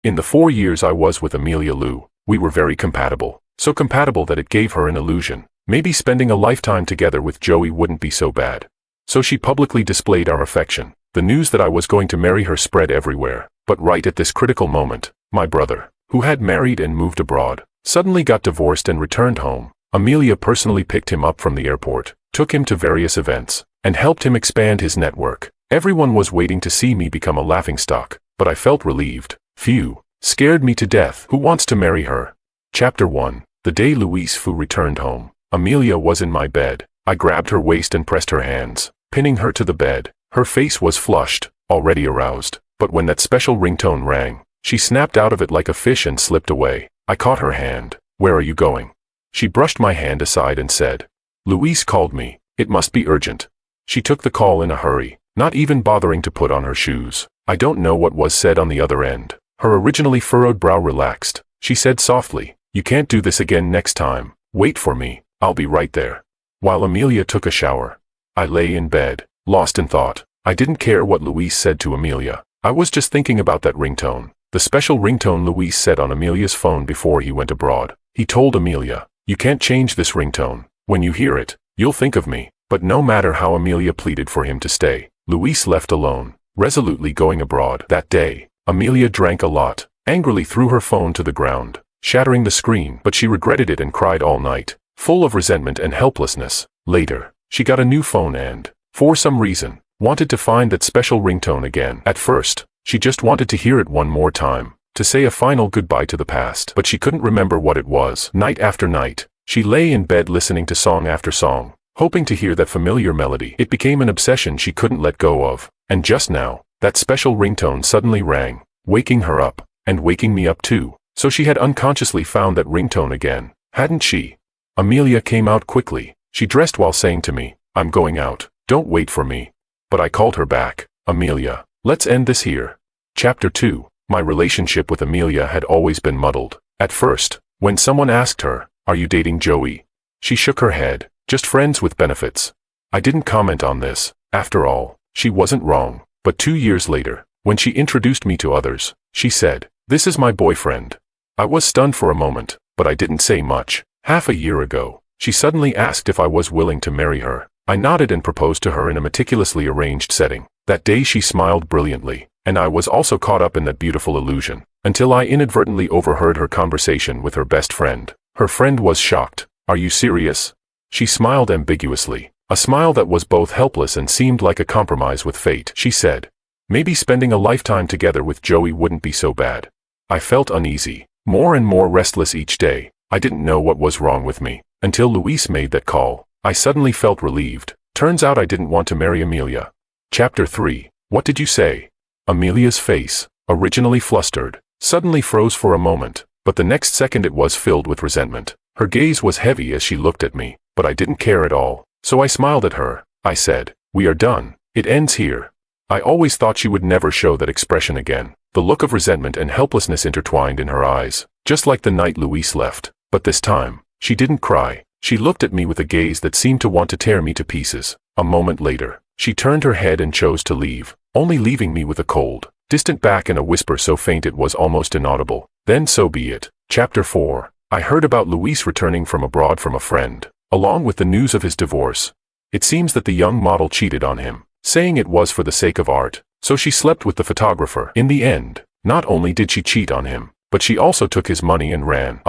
In the 4 years I was with Amelia Lou, we were very compatible. So compatible that it gave her an illusion. Maybe spending a lifetime together with Joey wouldn't be so bad. So she publicly displayed our affection. The news that I was going to marry her spread everywhere. But right at this critical moment, my brother, who had married and moved abroad, suddenly got divorced and returned home. Amelia personally picked him up from the airport, took him to various events, and helped him expand his network. Everyone was waiting to see me become a laughingstock, but I felt relieved. Phew, scared me to death. Who wants to marry her? Chapter 1. The day Louise Fu returned home, Amelia was in my bed. I grabbed her waist and pressed her hands, pinning her to the bed. Her face was flushed, already aroused, but when that special ringtone rang, she snapped out of it like a fish and slipped away. I caught her hand. Where are you going? She brushed my hand aside and said, Louise called me. It must be urgent. She took the call in a hurry, not even bothering to put on her shoes. I don't know what was said on the other end. Her originally furrowed brow relaxed. She said softly, you can't do this again next time. Wait for me. I'll be right there. While Amelia took a shower, I lay in bed, lost in thought. I didn't care what Louise said to Amelia. I was just thinking about that ringtone. The special ringtone Louise set on Amelia's phone before he went abroad. He told Amelia, you can't change this ringtone. When you hear it, you'll think of me. But no matter how Amelia pleaded for him to stay, Louise left alone, resolutely going abroad. That day, Amelia drank a lot, angrily threw her phone to the ground, shattering the screen, but she regretted it and cried all night, full of resentment and helplessness. Later, she got a new phone and, for some reason, wanted to find that special ringtone again. At first, she just wanted to hear it one more time, to say a final goodbye to the past, but she couldn't remember what it was. Night after night, she lay in bed listening to song after song, hoping to hear that familiar melody. It became an obsession she couldn't let go of, and just now, that special ringtone suddenly rang, waking her up, and waking me up too. So she had unconsciously found that ringtone again, hadn't she? Amelia came out quickly. She dressed while saying to me, I'm going out, don't wait for me. But I called her back, Amelia, let's end this here. Chapter 2. My relationship with Amelia had always been muddled. At first, when someone asked her, are you dating Joey? She shook her head, just friends with benefits. I didn't comment on this. After all, she wasn't wrong. But 2 years later, when she introduced me to others, she said, this is my boyfriend. I was stunned for a moment, but I didn't say much. Half a year ago, she suddenly asked if I was willing to marry her. I nodded and proposed to her in a meticulously arranged setting. That day she smiled brilliantly, and I was also caught up in that beautiful illusion, until I inadvertently overheard her conversation with her best friend. Her friend was shocked. Are you serious? She smiled ambiguously, a smile that was both helpless and seemed like a compromise with fate. She said, maybe spending a lifetime together with Joey wouldn't be so bad. I felt uneasy, more and more restless each day. I didn't know what was wrong with me, until Louise made that call. I suddenly felt relieved. Turns out I didn't want to marry Amelia. Chapter 3. What did you say? Amelia's face, originally flustered, suddenly froze for a moment, but the next second it was filled with resentment. Her gaze was heavy as she looked at me, but I didn't care at all. So I smiled at her. I said, we are done. It ends here. I always thought she would never show that expression again. The look of resentment and helplessness intertwined in her eyes, just like the night Louise left. But this time, she didn't cry. She looked at me with a gaze that seemed to want to tear me to pieces. A moment later, she turned her head and chose to leave, only leaving me with a cold, distant back and a whisper so faint it was almost inaudible. Then so be it. Chapter 4. I heard about Louise returning from abroad from a friend, along with the news of his divorce. It seems that the young model cheated on him, saying it was for the sake of art, so she slept with the photographer. In the end, not only did she cheat on him, but she also took his money and ran.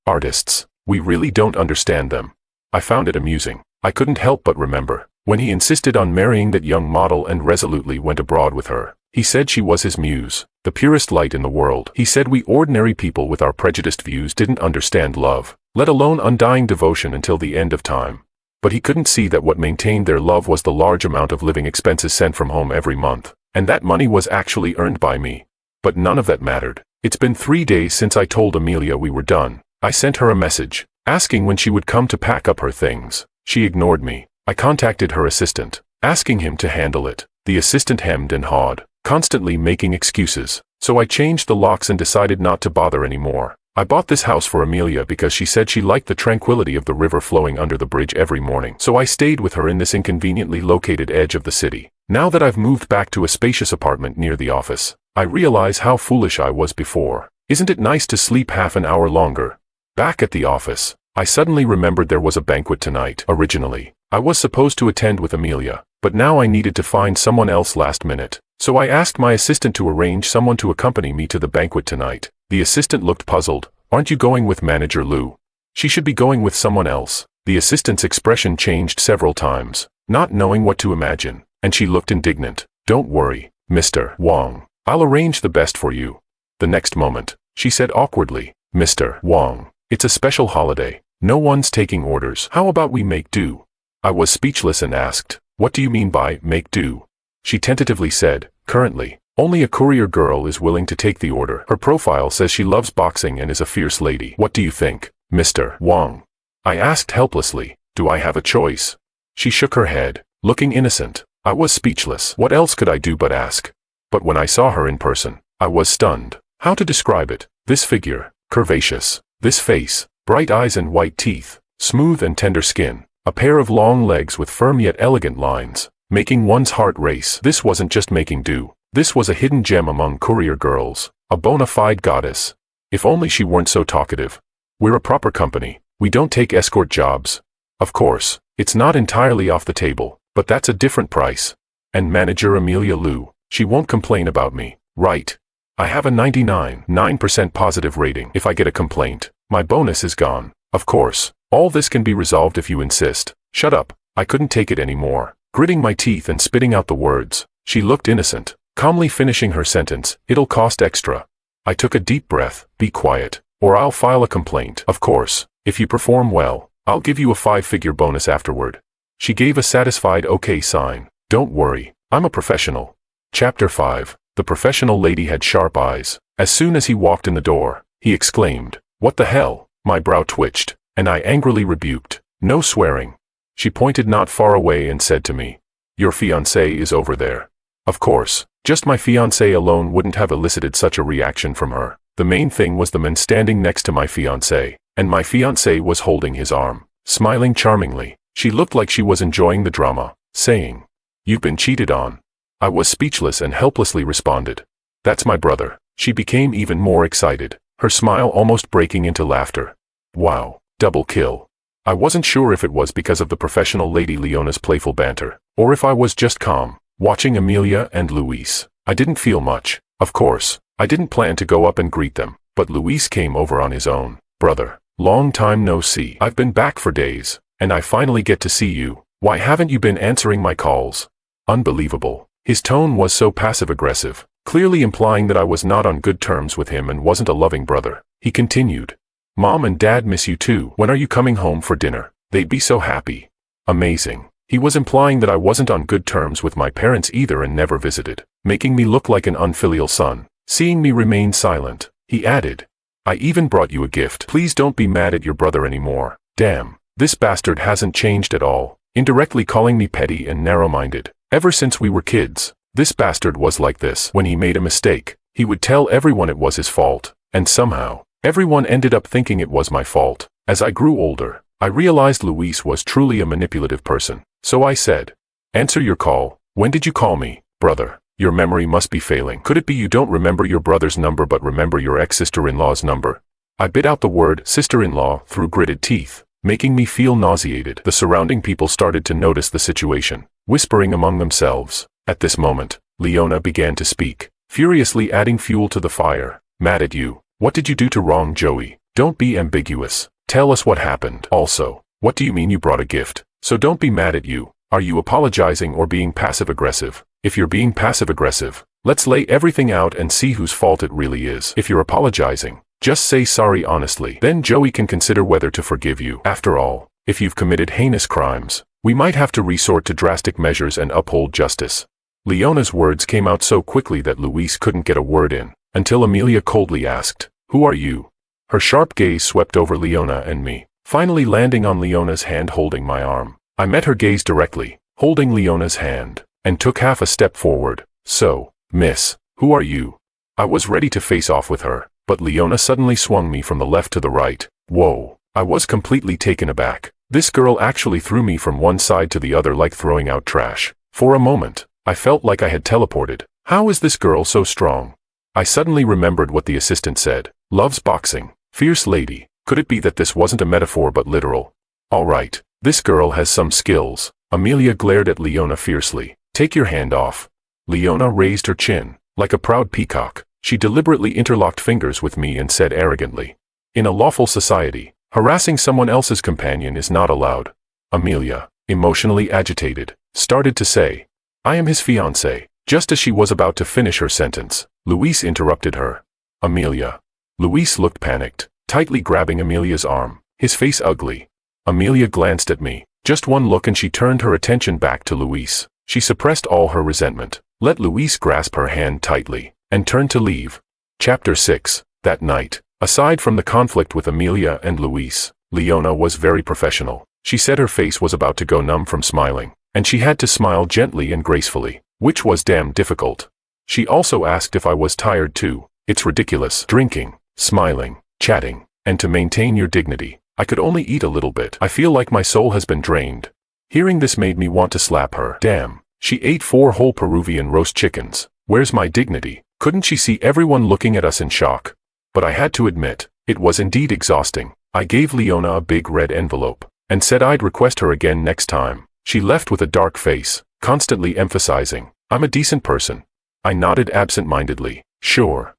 Artists. We really don't understand them. I found it amusing. I couldn't help but remember, when he insisted on marrying that young model and resolutely went abroad with her. He said she was his muse, the purest light in the world. He said we ordinary people with our prejudiced views didn't understand love, let alone undying devotion until the end of time. But he couldn't see that what maintained their love was the large amount of living expenses sent from home every month, and that money was actually earned by me. But none of that mattered. It's been 3 days since I told Amelia we were done. I sent her a message, asking when she would come to pack up her things. She ignored me. I contacted her assistant, asking him to handle it. The assistant hemmed and hawed, constantly making excuses. So I changed the locks and decided not to bother anymore. I bought this house for Amelia because she said she liked the tranquility of the river flowing under the bridge every morning. So I stayed with her in this inconveniently located edge of the city. Now that I've moved back to a spacious apartment near the office, I realize how foolish I was before. Isn't it nice to sleep half an hour longer? Back at the office, I suddenly remembered there was a banquet tonight. Originally, I was supposed to attend with Amelia, but now I needed to find someone else last minute. So I asked my assistant to arrange someone to accompany me to the banquet tonight. The assistant looked puzzled. Aren't you going with Manager Lou? She should be going with someone else. The assistant's expression changed several times, not knowing what to imagine, and she looked indignant. Don't worry, Mr. Wong. I'll arrange the best for you. The next moment, she said awkwardly, Mr. Wong, it's a special holiday. No one's taking orders. How about we make do? I was speechless and asked, what do you mean by make do? She tentatively said, currently, only a courier girl is willing to take the order. Her profile says she loves boxing and is a fierce lady. What do you think, Mr. Wong? I asked helplessly, do I have a choice? She shook her head, looking innocent. I was speechless. What else could I do but ask? But when I saw her in person, I was stunned. How to describe it? This figure, curvaceous. This face, bright eyes and white teeth, smooth and tender skin, a pair of long legs with firm yet elegant lines, making one's heart race. This wasn't just making do. This was a hidden gem among courier girls, a bona fide goddess. If only she weren't so talkative. We're a proper company. We don't take escort jobs. Of course, it's not entirely off the table, but that's a different price. And Manager Amelia Lou, she won't complain about me, right? I have a 99.9% positive rating. If I get a complaint, my bonus is gone. Of course, all this can be resolved if you insist. Shut up. I couldn't take it anymore. Gritting my teeth and spitting out the words, she looked innocent, calmly finishing her sentence, it'll cost extra. I took a deep breath, be quiet, or I'll file a complaint. Of course, if you perform well, I'll give you a 5-figure bonus afterward. She gave a satisfied okay sign. Don't worry, I'm a professional. Chapter 5. The professional lady had sharp eyes. As soon as he walked in the door, he exclaimed, what the hell? My brow twitched, and I angrily rebuked, no swearing. She pointed not far away and said to me, your fiancé is over there. Of course, just my fiancé alone wouldn't have elicited such a reaction from her. The main thing was the man standing next to my fiancé, and my fiancé was holding his arm, smiling charmingly. She looked like she was enjoying the drama, saying, you've been cheated on. I was speechless and helplessly responded, that's my brother. She became even more excited, her smile almost breaking into laughter. Wow, double kill. I wasn't sure if it was because of the professional lady Leona's playful banter, or if I was just calm, watching Amelia and Luis. I didn't feel much. Of course, I didn't plan to go up and greet them, but Luis came over on his own. Brother, long time no see. I've been back for days, and I finally get to see you. Why haven't you been answering my calls? Unbelievable. His tone was so passive-aggressive, clearly implying that I was not on good terms with him and wasn't a loving brother. He continued, Mom and Dad miss you too. When are you coming home for dinner? They'd be so happy. Amazing. He was implying that I wasn't on good terms with my parents either and never visited, making me look like an unfilial son. Seeing me remain silent, he added, I even brought you a gift. Please don't be mad at your brother anymore. Damn, this bastard hasn't changed at all, indirectly calling me petty and narrow-minded. Ever since we were kids, this bastard was like this. When he made a mistake, he would tell everyone it was his fault, and somehow, everyone ended up thinking it was my fault. As I grew older, I realized Luis was truly a manipulative person. So I said, answer your call. When did you call me, brother? Your memory must be failing. Could it be you don't remember your brother's number but remember your ex-sister-in-law's number? I bit out the word sister-in-law through gritted teeth, making me feel nauseated. The surrounding people started to notice the situation, whispering among themselves. At this moment, Leona began to speak, furiously adding fuel to the fire. Mad at you. What did you do to wrong Joey? Don't be ambiguous. Tell us what happened. Also, what do you mean you brought a gift? So don't be mad at you. Are you apologizing or being passive-aggressive? If you're being passive-aggressive, let's lay everything out and see whose fault it really is. If you're apologizing, just say sorry honestly. Then Joey can consider whether to forgive you. After all, if you've committed heinous crimes, we might have to resort to drastic measures and uphold justice. Leona's words came out so quickly that Luis couldn't get a word in, until Amelia coldly asked, who are you? Her sharp gaze swept over Leona and me, finally landing on Leona's hand holding my arm. I met her gaze directly, holding Leona's hand, and took half a step forward. So, miss, who are you? I was ready to face off with her, but Leona suddenly swung me from the left to the right. Whoa, I was completely taken aback. This girl actually threw me from one side to the other like throwing out trash. For a moment, I felt like I had teleported. How is this girl so strong? I suddenly remembered what the assistant said. Loves boxing. Fierce lady. Could it be that this wasn't a metaphor but literal? All right. This girl has some skills. Amelia glared at Leona fiercely. Take your hand off. Leona raised her chin. Like a proud peacock, she deliberately interlocked fingers with me and said arrogantly, in a lawful society, harassing someone else's companion is not allowed. Amelia, emotionally agitated, started to say, I am his fiancé. Just as she was about to finish her sentence, Luis interrupted her. Amelia. Luis looked panicked, tightly grabbing Amelia's arm, his face ugly. Amelia glanced at me. Just one look and she turned her attention back to Luis. She suppressed all her resentment, let Luis grasp her hand tightly, and turned to leave. Chapter 6. That night, aside from the conflict with Amelia and Luis, Leona was very professional. She said her face was about to go numb from smiling, and she had to smile gently and gracefully, which was damn difficult. She also asked if I was tired too. It's ridiculous. Drinking, smiling, chatting, and to maintain your dignity. I could only eat a little bit. I feel like my soul has been drained. Hearing this made me want to slap her. Damn. She ate 4 whole Peruvian roast chickens. Where's my dignity? Couldn't she see everyone looking at us in shock? But I had to admit, it was indeed exhausting. I gave Leona a big red envelope, and said I'd request her again next time. She left with a dark face, constantly emphasizing, I'm a decent person. I nodded absent-mindedly. Sure,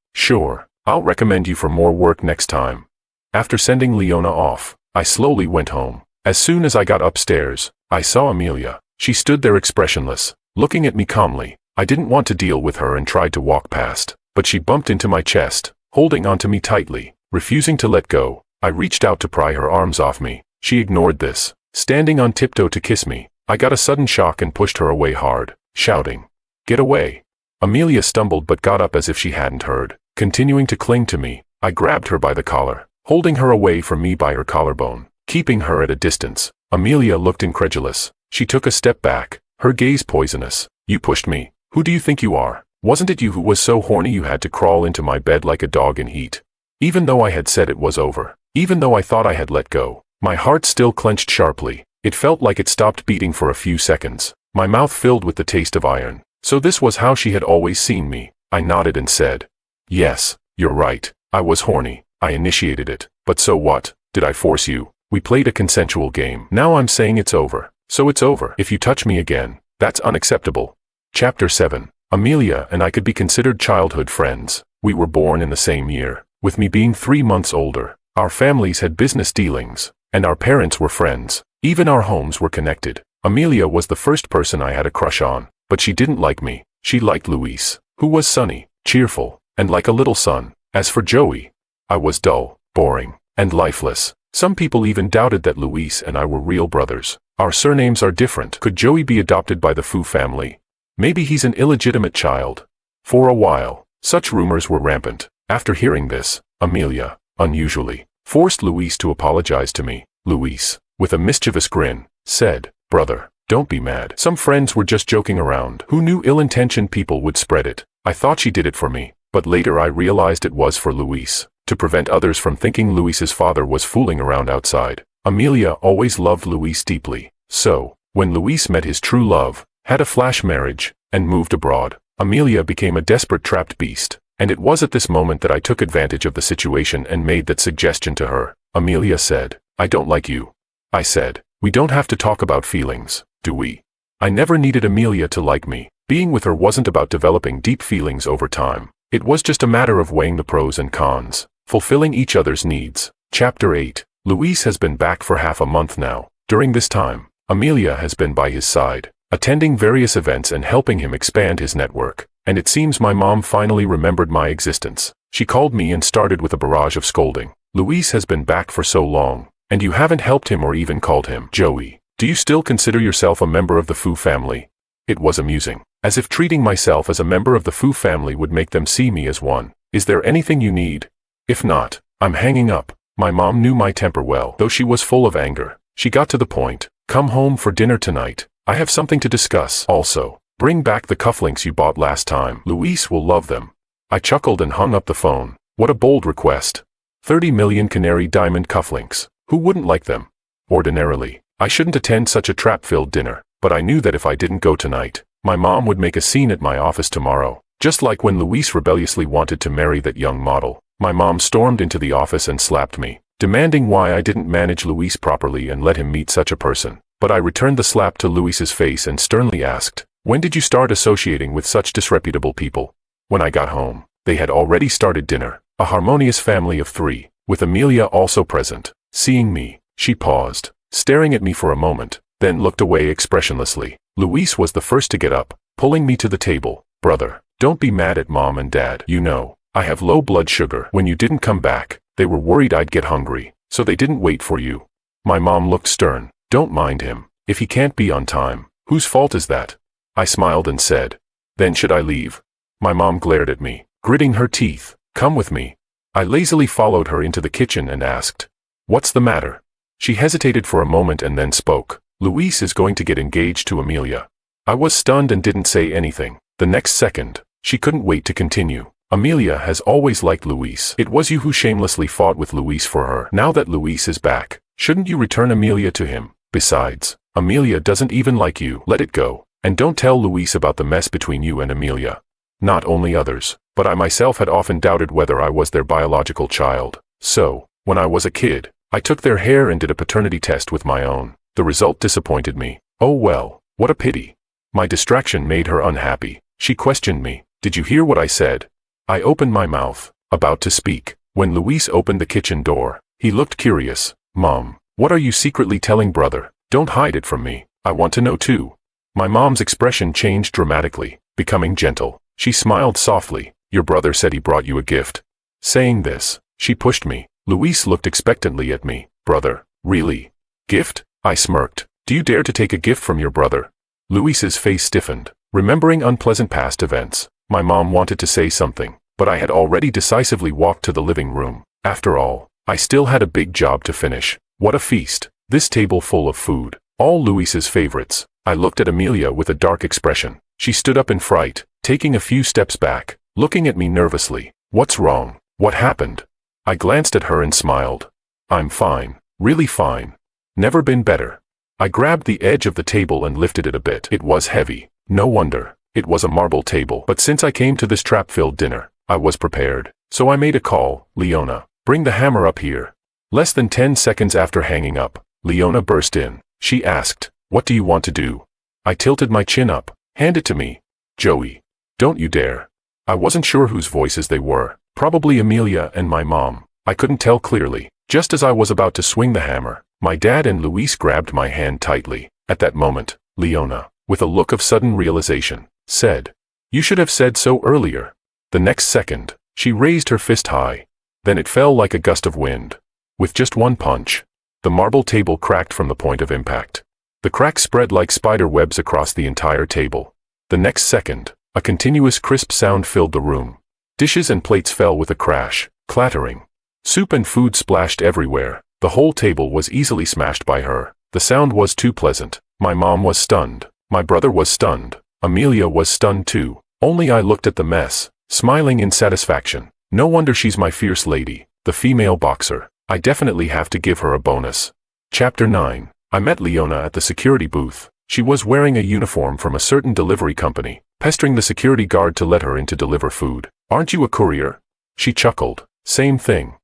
I'll recommend you for more work next time. After sending Leona off, I slowly went home. As soon as I got upstairs, I saw Amelia. She stood there expressionless, looking at me calmly. I didn't want to deal with her and tried to walk past, but she bumped into my chest, holding onto me tightly, refusing to let go. I reached out to pry her arms off me. She ignored this, standing on tiptoe to kiss me. I got a sudden shock and pushed her away hard, shouting, Get away. Amelia stumbled but got up as if she hadn't heard, continuing to cling to me. I grabbed her by the collar, holding her away from me by her collarbone, keeping her at a distance. Amelia looked incredulous. She took a step back, her gaze poisonous. You pushed me. Who do you think you are? Wasn't it you who was so horny you had to crawl into my bed like a dog in heat? Even though I had said it was over, even though I thought I had let go, my heart still clenched sharply. It felt like it stopped beating for a few seconds, my mouth filled with the taste of iron. So this was how she had always seen me. I nodded and said, Yes, you're right. I was horny. I initiated it. But so what? Did I force you? We played a consensual game. Now I'm saying it's over. So it's over. If you touch me again, that's unacceptable. Chapter 7. Amelia and I could be considered childhood friends. We were born in the same year, with me being 3 months older. Our families had business dealings, and our parents were friends. Even our homes were connected. Amelia was the first person I had a crush on, but she didn't like me. She liked Luis, who was sunny, cheerful, and like a little son. As for Joey, I was dull, boring, and lifeless. Some people even doubted that Luis and I were real brothers. Our surnames are different. Could Joey be adopted by the Fu family? Maybe he's an illegitimate child. For a while, such rumors were rampant. After hearing this, Amelia, unusually, forced Luis to apologize to me. Luis, with a mischievous grin, said, Brother, don't be mad. Some friends were just joking around. Who knew ill-intentioned people would spread it? I thought she did it for me, but later I realized it was for Luis, to prevent others from thinking Luis's father was fooling around outside. Amelia always loved Luis deeply. So, when Luis met his true love, had a flash marriage, and moved abroad, Amelia became a desperate trapped beast. And it was at this moment that I took advantage of the situation and made that suggestion to her. Amelia said, I don't like you. I said, we don't have to talk about feelings, do we? I never needed Amelia to like me. Being with her wasn't about developing deep feelings over time. It was just a matter of weighing the pros and cons, fulfilling each other's needs. Chapter 8. Luis has been back for half a month now. During this time, Amelia has been by his side, attending various events and helping him expand his network. And it seems my mom finally remembered my existence. She called me and started with a barrage of scolding. Luis has been back for so long, and you haven't helped him or even called him. Joey, do you still consider yourself a member of the Fu family? It was amusing. As if treating myself as a member of the Fu family would make them see me as one. Is there anything you need? If not, I'm hanging up. My mom knew my temper well, though she was full of anger. She got to the point. Come home for dinner tonight. I have something to discuss. Also, bring back the cufflinks you bought last time. Luis will love them. I chuckled and hung up the phone. What a bold request. 30 million canary diamond cufflinks. Who wouldn't like them? Ordinarily, I shouldn't attend such a trap-filled dinner, but I knew that if I didn't go tonight, my mom would make a scene at my office tomorrow. Just like when Luis rebelliously wanted to marry that young model, my mom stormed into the office and slapped me, demanding why I didn't manage Luis properly and let him meet such a person. But I returned the slap to Luis's face and sternly asked, "When did you start associating with such disreputable people?" When I got home, they had already started dinner, a harmonious family of 3, with Amelia also present. Seeing me, she paused, staring at me for a moment, then looked away expressionlessly. Luis was the first to get up, pulling me to the table. "Brother, don't be mad at Mom and Dad. You know, I have low blood sugar. When you didn't come back, they were worried I'd get hungry, so they didn't wait for you." My mom looked stern. "Don't mind him. If he can't be on time, whose fault is that?" I smiled and said, "Then should I leave?" My mom glared at me, gritting her teeth. "Come with me." I lazily followed her into the kitchen and asked, "What's the matter?" She hesitated for a moment and then spoke. "Luis is going to get engaged to Amelia." I was stunned and didn't say anything. The next second, she couldn't wait to continue. "Amelia has always liked Luis. It was you who shamelessly fought with Luis for her. Now that Luis is back, shouldn't you return Amelia to him? Besides, Amelia doesn't even like you. Let it go. And don't tell Luis about the mess between you and Amelia." Not only others, but I myself had often doubted whether I was their biological child. So, when I was a kid, I took their hair and did a paternity test with my own. The result disappointed me. Oh well, what a pity. My distraction made her unhappy. She questioned me. "Did you hear what I said?" I opened my mouth, about to speak, when Luis opened the kitchen door. He looked curious. "Mom, what are you secretly telling brother? Don't hide it from me. I want to know too." My mom's expression changed dramatically, becoming gentle. She smiled softly. "Your brother said he brought you a gift." Saying this, she pushed me. Luis looked expectantly at me. "Brother, really? Gift?" I smirked. "Do you dare to take a gift from your brother?" Luis's face stiffened, remembering unpleasant past events. My mom wanted to say something, but I had already decisively walked to the living room. After all, I still had a big job to finish. What a feast. This table full of food, all Luis's favorites. I looked at Amelia with a dark expression. She stood up in fright, taking a few steps back, looking at me nervously. "What's wrong? What happened?" I glanced at her and smiled. "I'm fine, really fine. Never been better." I grabbed the edge of the table and lifted it a bit. It was heavy. No wonder. It was a marble table. But since I came to this trap-filled dinner, I was prepared. So I made a call. "Leona, bring the hammer up here." Less than 10 seconds after hanging up, Leona burst in. She asked, "What do you want to do?" I tilted my chin up. "Hand it to me." "Joey, don't you dare." I wasn't sure whose voices they were. Probably Amelia and my mom. I couldn't tell clearly. Just as I was about to swing the hammer, my dad and Luis grabbed my hand tightly. At that moment, Leona, with a look of sudden realization, said, "You should have said so earlier." The next second, she raised her fist high. Then it fell like a gust of wind. With just one punch, the marble table cracked from the point of impact. The crack spread like spider webs across the entire table. The next second, a continuous crisp sound filled the room. Dishes and plates fell with a crash, clattering. Soup and food splashed everywhere. The whole table was easily smashed by her. The sound was too pleasant. My mom was stunned. My brother was stunned. Amelia was stunned too. Only I looked at the mess, smiling in satisfaction. No wonder she's my fierce lady, the female boxer. I definitely have to give her a bonus. Chapter 9. I met Leona at the security booth. She was wearing a uniform from a certain delivery company, pestering the security guard to let her in to deliver food. "Aren't you a courier?" She chuckled. Same thing.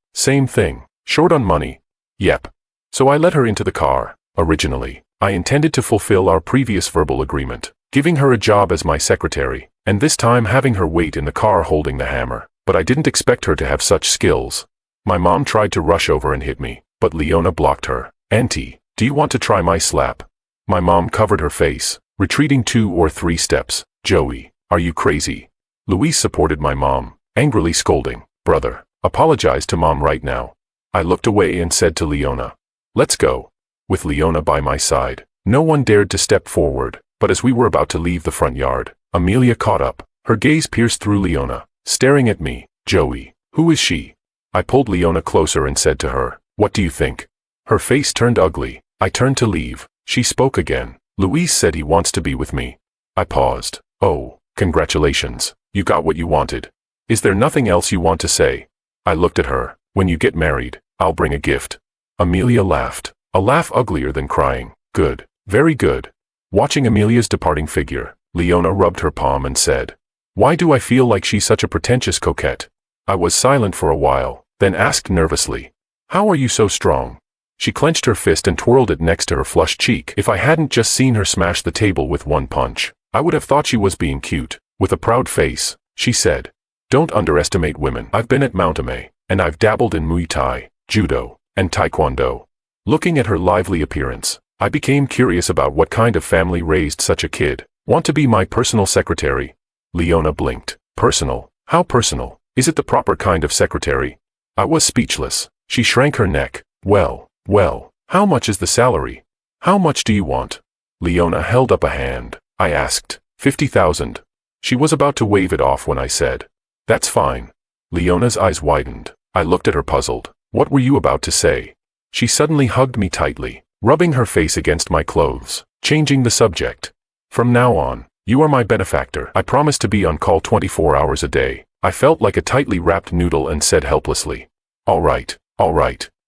Short on money." "Yep." So I let her into the car. Originally, I intended to fulfill our previous verbal agreement, giving her a job as my secretary, and this time having her wait in the car holding the hammer. But I didn't expect her to have such skills. My mom tried to rush over and hit me, but Leona blocked her. "Auntie, do you want to try my slap?" My mom covered her face, retreating 2 or 3 steps. "Joey, are you crazy?" Luis supported my mom, angrily scolding. "Brother, apologize to Mom right now." I looked away and said to Leona, "Let's go." With Leona by my side, no one dared to step forward, but as we were about to leave the front yard, Amelia caught up. Her gaze pierced through Leona, staring at me. "Joey, who is she?" I pulled Leona closer and said to her, "What do you think?" Her face turned ugly. I turned to leave. She spoke again. "Luis said he wants to be with me." I paused. "Oh, congratulations. You got what you wanted. Is there nothing else you want to say?" I looked at her. "When you get married, I'll bring a gift." Amelia laughed. A laugh uglier than crying. "Good. Very good." Watching Amelia's departing figure, Leona rubbed her palm and said, Why do I feel like she's such a pretentious coquette? I was silent for a while, then asked nervously, "How are you so strong?" She clenched her fist and twirled it next to her flushed cheek. If I hadn't just seen her smash the table with one punch, I would have thought she was being cute. With a proud face, she said, "Don't underestimate women. I've been at Mount Ame, and I've dabbled in Muay Thai, Judo, and Taekwondo." Looking at her lively appearance, I became curious about what kind of family raised such a kid. "Want to be my personal secretary?" Leona blinked. "Personal? How personal? Is it the proper kind of secretary?" I was speechless. She shrank her neck. Well, how much is the salary? How much do you want?" Leona held up a hand. I asked, 50,000. She was about to wave it off when I said, "That's fine." Leona's eyes widened. I looked at her puzzled. "What were you about to say?" She suddenly hugged me tightly, rubbing her face against my clothes, changing the subject. "From now on, you are my benefactor. I promise to be on call 24 hours a day." I felt like a tightly wrapped noodle and said helplessly, all right,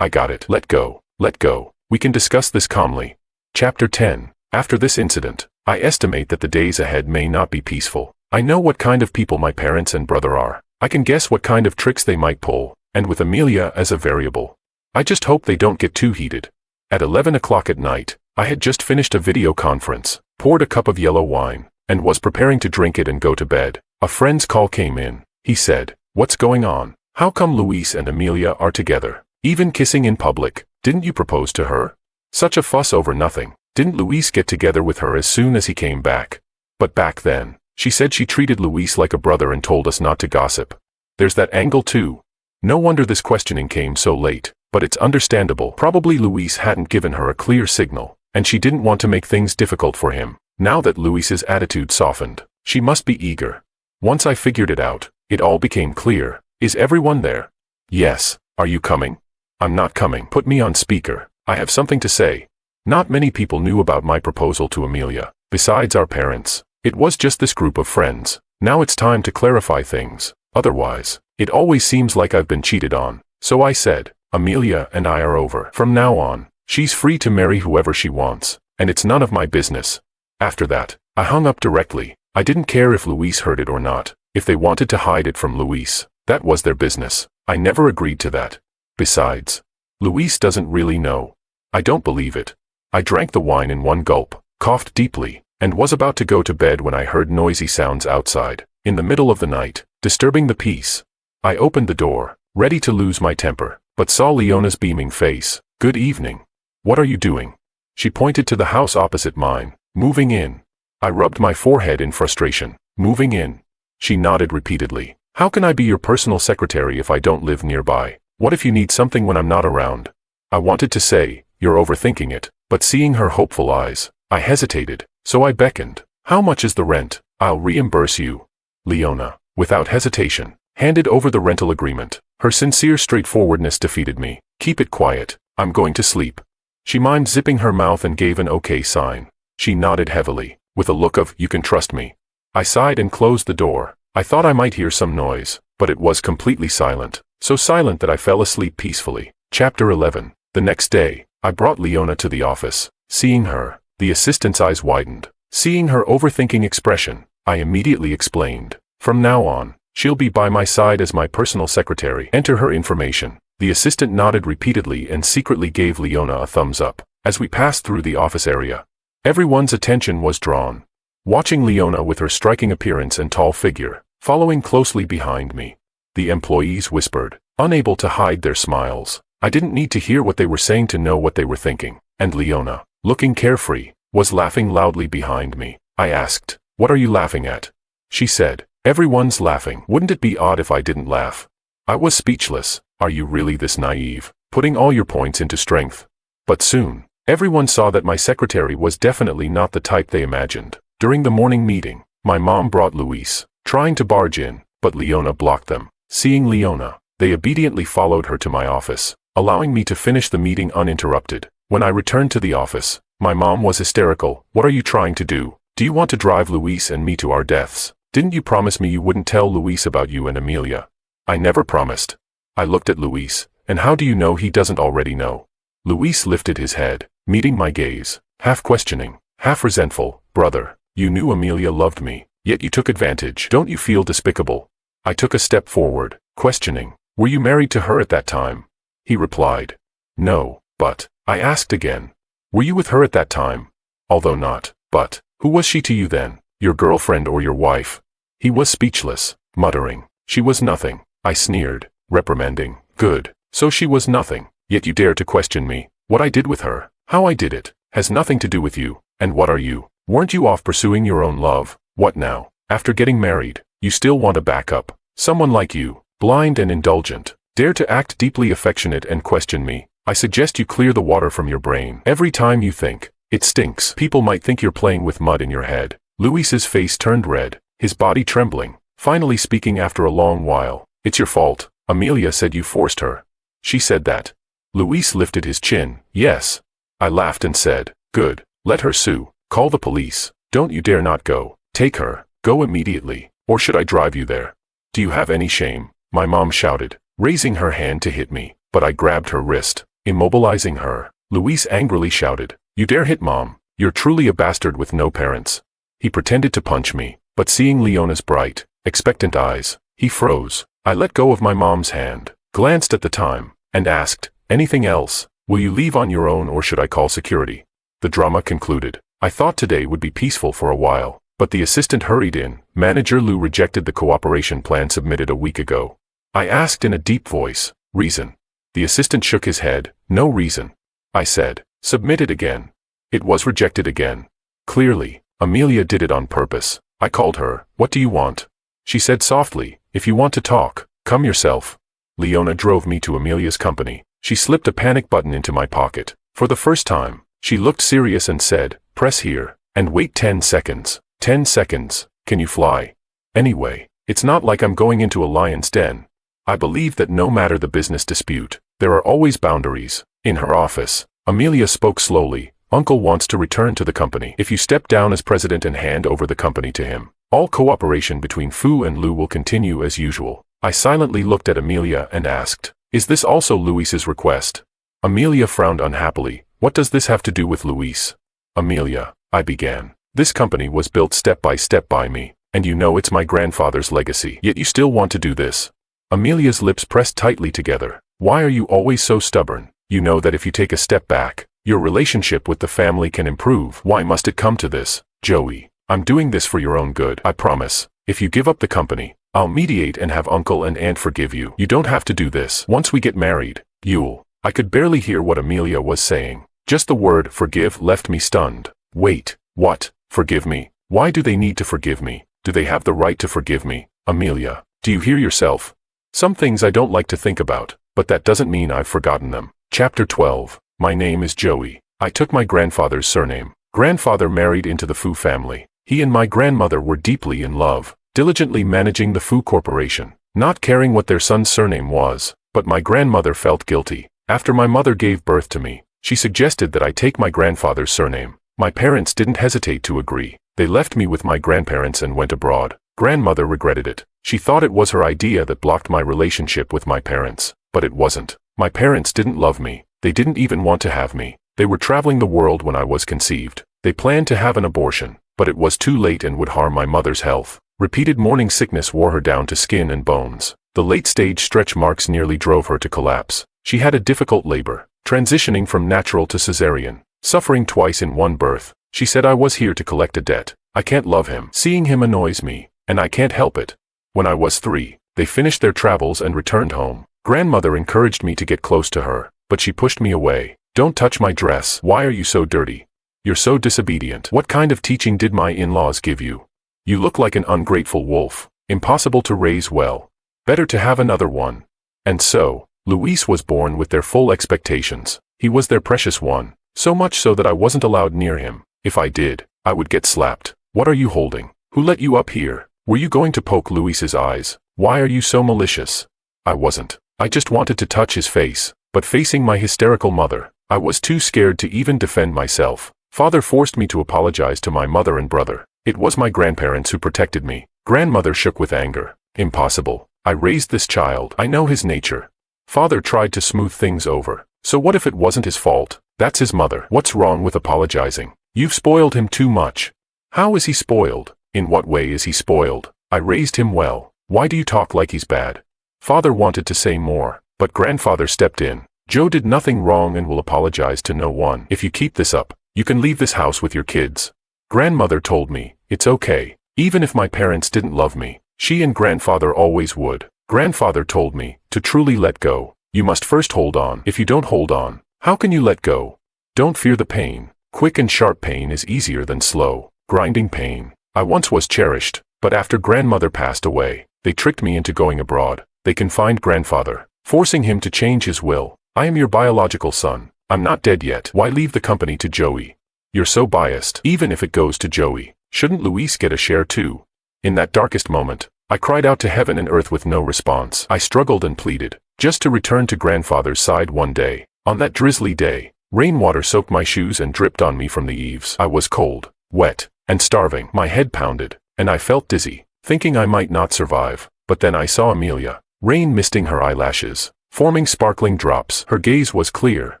I got it. Let go. We can discuss this calmly." Chapter 10. After this incident, I estimate that the days ahead may not be peaceful. I know what kind of people my parents and brother are. I can guess what kind of tricks they might pull, and with Amelia as a variable, I just hope they don't get too heated. At 11 o'clock at night, I had just finished a video conference, poured a cup of yellow wine, and was preparing to drink it and go to bed. A friend's call came in. He said, "What's going on? How come Luis and Amelia are together? Even kissing in public? Didn't you propose to her? Such a fuss over nothing. Didn't Luis get together with her as soon as he came back?" But back then, she said she treated Luis like a brother and told us not to gossip. There's that angle too. No wonder this questioning came so late, but it's understandable. Probably Luis hadn't given her a clear signal, and she didn't want to make things difficult for him. Now that Luis's attitude softened, she must be eager. Once I figured it out, it all became clear. "Is everyone there?" "Yes. Are you coming?" "I'm not coming." "Put me on speaker. I have something to say." Not many people knew about my proposal to Amelia, besides our parents. It was just this group of friends. Now it's time to clarify things. Otherwise, it always seems like I've been cheated on. So I said, "Amelia and I are over. From now on, she's free to marry whoever she wants, and it's none of my business." After that, I hung up directly. I didn't care if Luis heard it or not. If they wanted to hide it from Luis, that was their business. I never agreed to that. Besides, Luis doesn't really know. I don't believe it. I drank the wine in one gulp, coughed deeply, and was about to go to bed when I heard noisy sounds outside, in the middle of the night, disturbing the peace. I opened the door, ready to lose my temper, but saw Leona's beaming face. "Good evening. What are you doing?" She pointed to the house opposite mine. "Moving in." I rubbed my forehead in frustration. "Moving in." She nodded repeatedly. "How can I be your personal secretary if I don't live nearby? What if you need something when I'm not around?" I wanted to say, "You're overthinking it," but seeing her hopeful eyes, I hesitated, so I beckoned. "How much is the rent? I'll reimburse you." Leona, without hesitation, handed over the rental agreement. Her sincere straightforwardness defeated me. "Keep it quiet. I'm going to sleep." She mimed zipping her mouth and gave an okay sign. She nodded heavily, with a look of, "You can trust me." I sighed and closed the door. I thought I might hear some noise, but it was completely silent. So silent that I fell asleep peacefully. Chapter 11. The next day, I brought Leona to the office. Seeing her, the assistant's eyes widened. Seeing her overthinking expression, I immediately explained. "From now on, she'll be by my side as my personal secretary. Enter her information." The assistant nodded repeatedly and secretly gave Leona a thumbs up. As we passed through the office area, everyone's attention was drawn. Watching Leona with her striking appearance and tall figure, following closely behind me. The employees whispered, unable to hide their smiles. I didn't need to hear what they were saying to know what they were thinking. And Leona, looking carefree, was laughing loudly behind me. I asked, "What are you laughing at?" She said, "Everyone's laughing. Wouldn't it be odd if I didn't laugh?" I was speechless. Are you really this naive, putting all your points into strength? But soon, everyone saw that my secretary was definitely not the type they imagined. During the morning meeting, my mom brought Luis, trying to barge in, but Leona blocked them. Seeing Leona, they obediently followed her to my office, allowing me to finish the meeting uninterrupted. When I returned to the office, my mom was hysterical. "What are you trying to do? Do you want to drive Luis and me to our deaths? Didn't you promise me you wouldn't tell Luis about you and Amelia?" "I never promised." I looked at Luis, "And how do you know he doesn't already know?" Luis lifted his head, meeting my gaze, half questioning, half resentful. "Brother, you knew Amelia loved me. Yet you took advantage. Don't you feel despicable? I took a step forward, questioning. Were you married to her at that time? He replied. No, but, I asked again. Were you with her at that time? Although not, but, who was she to you then? Your girlfriend or your wife? He was speechless, muttering. She was nothing. I sneered, reprimanding. Good, so she was nothing, yet you dare to question me. What I did with her, how I did it, has nothing to do with you. And what are you? Weren't you off pursuing your own love? What now? After getting married, you still want a backup? Someone like you, blind and indulgent, dare to act deeply affectionate and question me. I suggest you clear the water from your brain. Every time you think, it stinks. People might think you're playing with mud in your head. Luis's face turned red, his body trembling, finally speaking after a long while. It's your fault. Amelia said you forced her. She said that. Luis lifted his chin. Yes. I laughed and said, good. Let her sue. Call the police. Don't you dare not go. Take her. Go immediately. Or should I drive you there? Do you have any shame? My mom shouted, raising her hand to hit me, but I grabbed her wrist, immobilizing her. Luis angrily shouted, you dare hit Mom? You're truly a bastard with no parents. He pretended to punch me, but seeing Leona's bright, expectant eyes, he froze. I let go of my mom's hand, glanced at the time, and asked, anything else? Will you leave on your own or should I call security? The drama concluded. I thought today would be peaceful for a while, but the assistant hurried in. Manager Lou rejected the cooperation plan submitted a week ago. I asked in a deep voice, reason? The assistant shook his head, no reason. I said, submit it again. It was rejected again. Clearly, Amelia did it on purpose. I called her, what do you want? She said softly, if you want to talk, come yourself. Leona drove me to Amelia's company. She slipped a panic button into my pocket. For the first time, she looked serious and said, press here, and wait 10 seconds. 10 seconds, can you fly? Anyway, it's not like I'm going into a lion's den. I believe that no matter the business dispute, there are always boundaries. In her office, Amelia spoke slowly. Uncle wants to return to the company. If you step down as president and hand over the company to him, all cooperation between Fu and Lou will continue as usual. I silently looked at Amelia and asked, is this also Luis's request? Amelia frowned unhappily. What does this have to do with Luis? Amelia, I began. This company was built step by step by me, and you know it's my grandfather's legacy. Yet you still want to do this. Amelia's lips pressed tightly together. Why are you always so stubborn? You know that if you take a step back, your relationship with the family can improve. Why must it come to this? Joey, I'm doing this for your own good. I promise. If you give up the company, I'll mediate and have uncle and aunt forgive you. You don't have to do this. Once we get married, you'll. I could barely hear what Amelia was saying. Just the word forgive left me stunned. Wait, what? Forgive me? Why do they need to forgive me? Do they have the right to forgive me? Amelia, do you hear yourself? Some things I don't like to think about, but that doesn't mean I've forgotten them. Chapter 12. My name is Joey. I took my grandfather's surname. Grandfather married into the Fu family. He and my grandmother were deeply in love, diligently managing the Fu Corporation, not caring what their son's surname was, but my grandmother felt guilty. After my mother gave birth to me, she suggested that I take my grandfather's surname. My parents didn't hesitate to agree. They left me with my grandparents and went abroad. Grandmother regretted it. She thought it was her idea that blocked my relationship with my parents, but it wasn't. My parents didn't love me. They didn't even want to have me. They were traveling the world when I was conceived. They planned to have an abortion, but it was too late and would harm my mother's health. Repeated morning sickness wore her down to skin and bones. The late-stage stretch marks nearly drove her to collapse. She had a difficult labor, transitioning from natural to cesarean, suffering twice in one birth. She said I was here to collect a debt. I can't love him. Seeing him annoys me, and I can't help it. When I was 3, they finished their travels and returned home. Grandmother encouraged me to get close to her, but she pushed me away. Don't touch my dress. Why are you so dirty? You're so disobedient. What kind of teaching did my in-laws give you? You look like an ungrateful wolf. Impossible to raise well. Better to have another one. And so, Luis was born with their full expectations. He was their precious one, so much so that I wasn't allowed near him. If I did, I would get slapped. What are you holding? Who let you up here? Were you going to poke Luis's eyes? Why are you so malicious? I wasn't. I just wanted to touch his face, but facing my hysterical mother, I was too scared to even defend myself. Father forced me to apologize to my mother and brother. It was my grandparents who protected me. Grandmother shook with anger. Impossible. I raised this child. I know his nature. Father tried to smooth things over. So what if it wasn't his fault? That's his mother. What's wrong with apologizing? You've spoiled him too much. How is he spoiled? In what way is he spoiled? I raised him well. Why do you talk like he's bad? Father wanted to say more, but grandfather stepped in. Joe did nothing wrong and will apologize to no one. If you keep this up, you can leave this house with your kids. Grandmother told me, it's okay. Even if my parents didn't love me, she and grandfather always would. Grandfather told me, to truly let go, you must first hold on. If you don't hold on, how can you let go? Don't fear the pain. Quick and sharp pain is easier than slow, grinding pain. I once was cherished, but after grandmother passed away, they tricked me into going abroad. They confined grandfather, forcing him to change his will. I am your biological son. I'm not dead yet. Why leave the company to Joey? You're so biased. Even if it goes to Joey, shouldn't Luis get a share too? In that darkest moment, I cried out to heaven and earth with no response. I struggled and pleaded, just to return to grandfather's side one day. On that drizzly day, rainwater soaked my shoes and dripped on me from the eaves. I was cold, wet, and starving. My head pounded, and I felt dizzy, thinking I might not survive. But then I saw Amelia, rain misting her eyelashes, forming sparkling drops. Her gaze was clear.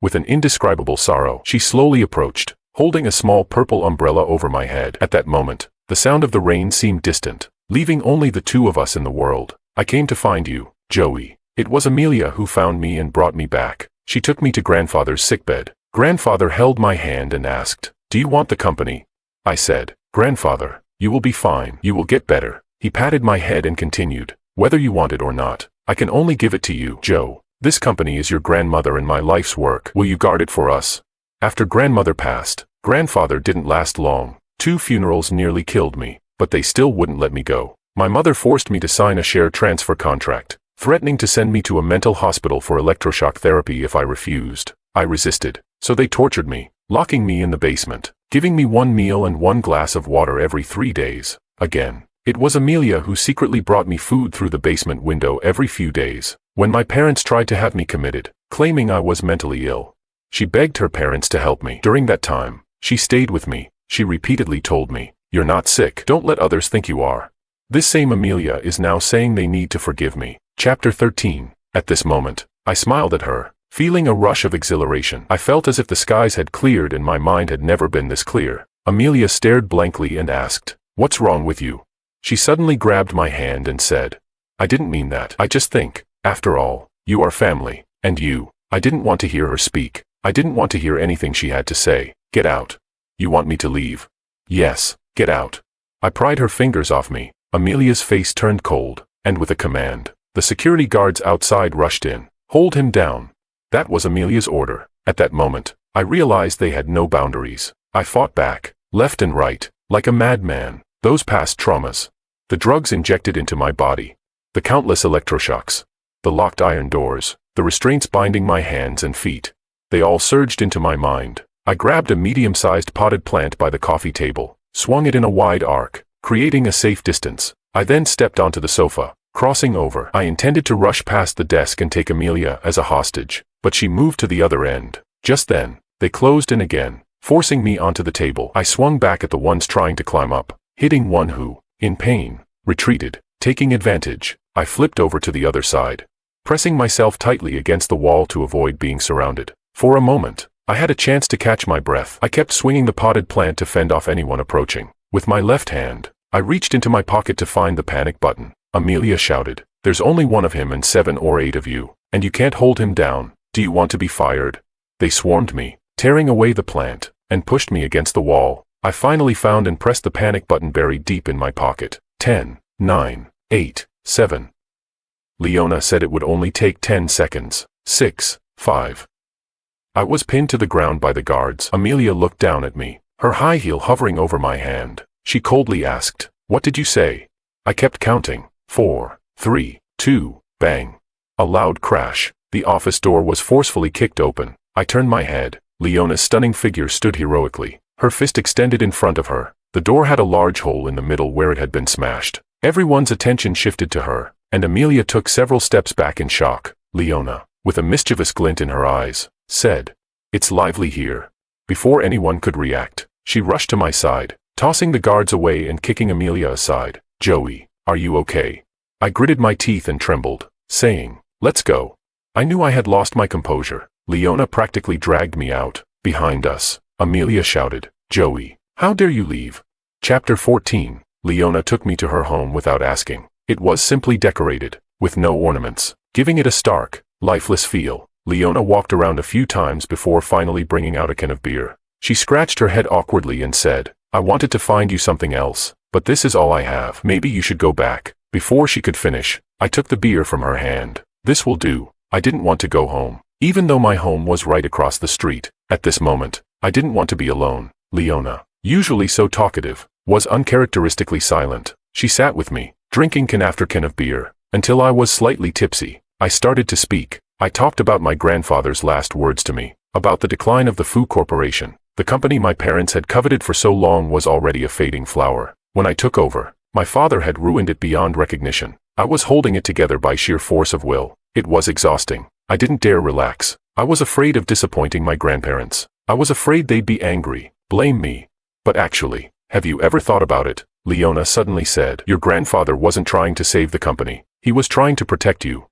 With an indescribable sorrow, she slowly approached, holding a small purple umbrella over my head. At that moment, the sound of the rain seemed distant, leaving only the two of us in the world. I came to find you, Joey. It was Amelia who found me and brought me back. She took me to grandfather's sickbed. Grandfather held my hand and asked, do you want the company? I said, Grandfather, you will be fine. You will get better. He patted my head and continued, whether you want it or not, I can only give it to you, Joe. This company is your grandmother and my life's work. Will you guard it for us? After grandmother passed, grandfather didn't last long. 2 funerals nearly killed me, but they still wouldn't let me go. My mother forced me to sign a share transfer contract, threatening to send me to a mental hospital for electroshock therapy if I refused. I resisted, so they tortured me, locking me in the basement, giving me 1 meal and 1 glass of water every 3 days. Again, it was Amelia who secretly brought me food through the basement window every few days. When my parents tried to have me committed, claiming I was mentally ill, she begged her parents to help me. During that time, she stayed with me. She repeatedly told me, you're not sick. Don't let others think you are. This same Amelia is now saying they need to forgive me. Chapter 13. At this moment, I smiled at her, feeling a rush of exhilaration. I felt as if the skies had cleared and my mind had never been this clear. Amelia stared blankly and asked, what's wrong with you? She suddenly grabbed my hand and said, I didn't mean that. I just think, after all, you are family, and you. I didn't want to hear her speak. I didn't want to hear anything she had to say. Get out. You want me to leave? Yes, get out. I pried her fingers off me. Amelia's face turned cold, and with a command, the security guards outside rushed in. Hold him down. That was Amelia's order. At that moment, I realized they had no boundaries. I fought back, left and right, like a madman. Those past traumas, the drugs injected into my body, the countless electroshocks, the locked iron doors, the restraints binding my hands and feet, they all surged into my mind. I grabbed a medium-sized potted plant by the coffee table, swung it in a wide arc, creating a safe distance. I then stepped onto the sofa, crossing over. I intended to rush past the desk and take Amelia as a hostage, but she moved to the other end. Just then, they closed in again, forcing me onto the table. I swung back at the ones trying to climb up, hitting one who, in pain, retreated. Taking advantage, I flipped over to the other side, pressing myself tightly against the wall to avoid being surrounded. For a moment, I had a chance to catch my breath. I kept swinging the potted plant to fend off anyone approaching. With my left hand, I reached into my pocket to find the panic button. Amelia shouted, there's only one of him and 7 or 8 of you, and you can't hold him down. Do you want to be fired? They swarmed me, tearing away the plant, and pushed me against the wall. I finally found and pressed the panic button buried deep in my pocket. 10, 9, 8, 7. Leona said it would only take 10 seconds. 6, 5. I was pinned to the ground by the guards. Amelia looked down at me, her high heel hovering over my hand. She coldly asked, what did you say? I kept counting. 4, 3, 2, bang. A loud crash. The office door was forcefully kicked open. I turned my head. Leona's stunning figure stood heroically, her fist extended in front of her. The door had a large hole in the middle where it had been smashed. Everyone's attention shifted to her, and Amelia took several steps back in shock. Leona, with a mischievous glint in her eyes, said, it's lively here. Before anyone could react, she rushed to my side, tossing the guards away and kicking Amelia aside. Joey, are you okay? I gritted my teeth and trembled, saying, let's go. I knew I had lost my composure. Leona practically dragged me out. Behind us, Amelia shouted, Joey, how dare you leave? Chapter 14. Leona took me to her home without asking. It was simply decorated, with no ornaments, giving it a stark, lifeless feel. Leona walked around a few times before finally bringing out a can of beer. She scratched her head awkwardly and said, "I wanted to find you something else, but this is all I have. Maybe you should go back." Before she could finish, I took the beer from her hand. "This will do." I didn't want to go home, even though my home was right across the street. At this moment, I didn't want to be alone. Leona, usually so talkative, was uncharacteristically silent. She sat with me, drinking can after can of beer, until I was slightly tipsy. I started to speak. I talked about my grandfather's last words to me, about the decline of the Fu Corporation. The company my parents had coveted for so long was already a fading flower. When I took over, my father had ruined it beyond recognition. I was holding it together by sheer force of will. It was exhausting. I didn't dare relax. I was afraid of disappointing my grandparents. I was afraid they'd be angry, blame me. But actually, have you ever thought about it? Leona suddenly said. Your grandfather wasn't trying to save the company. He was trying to protect you.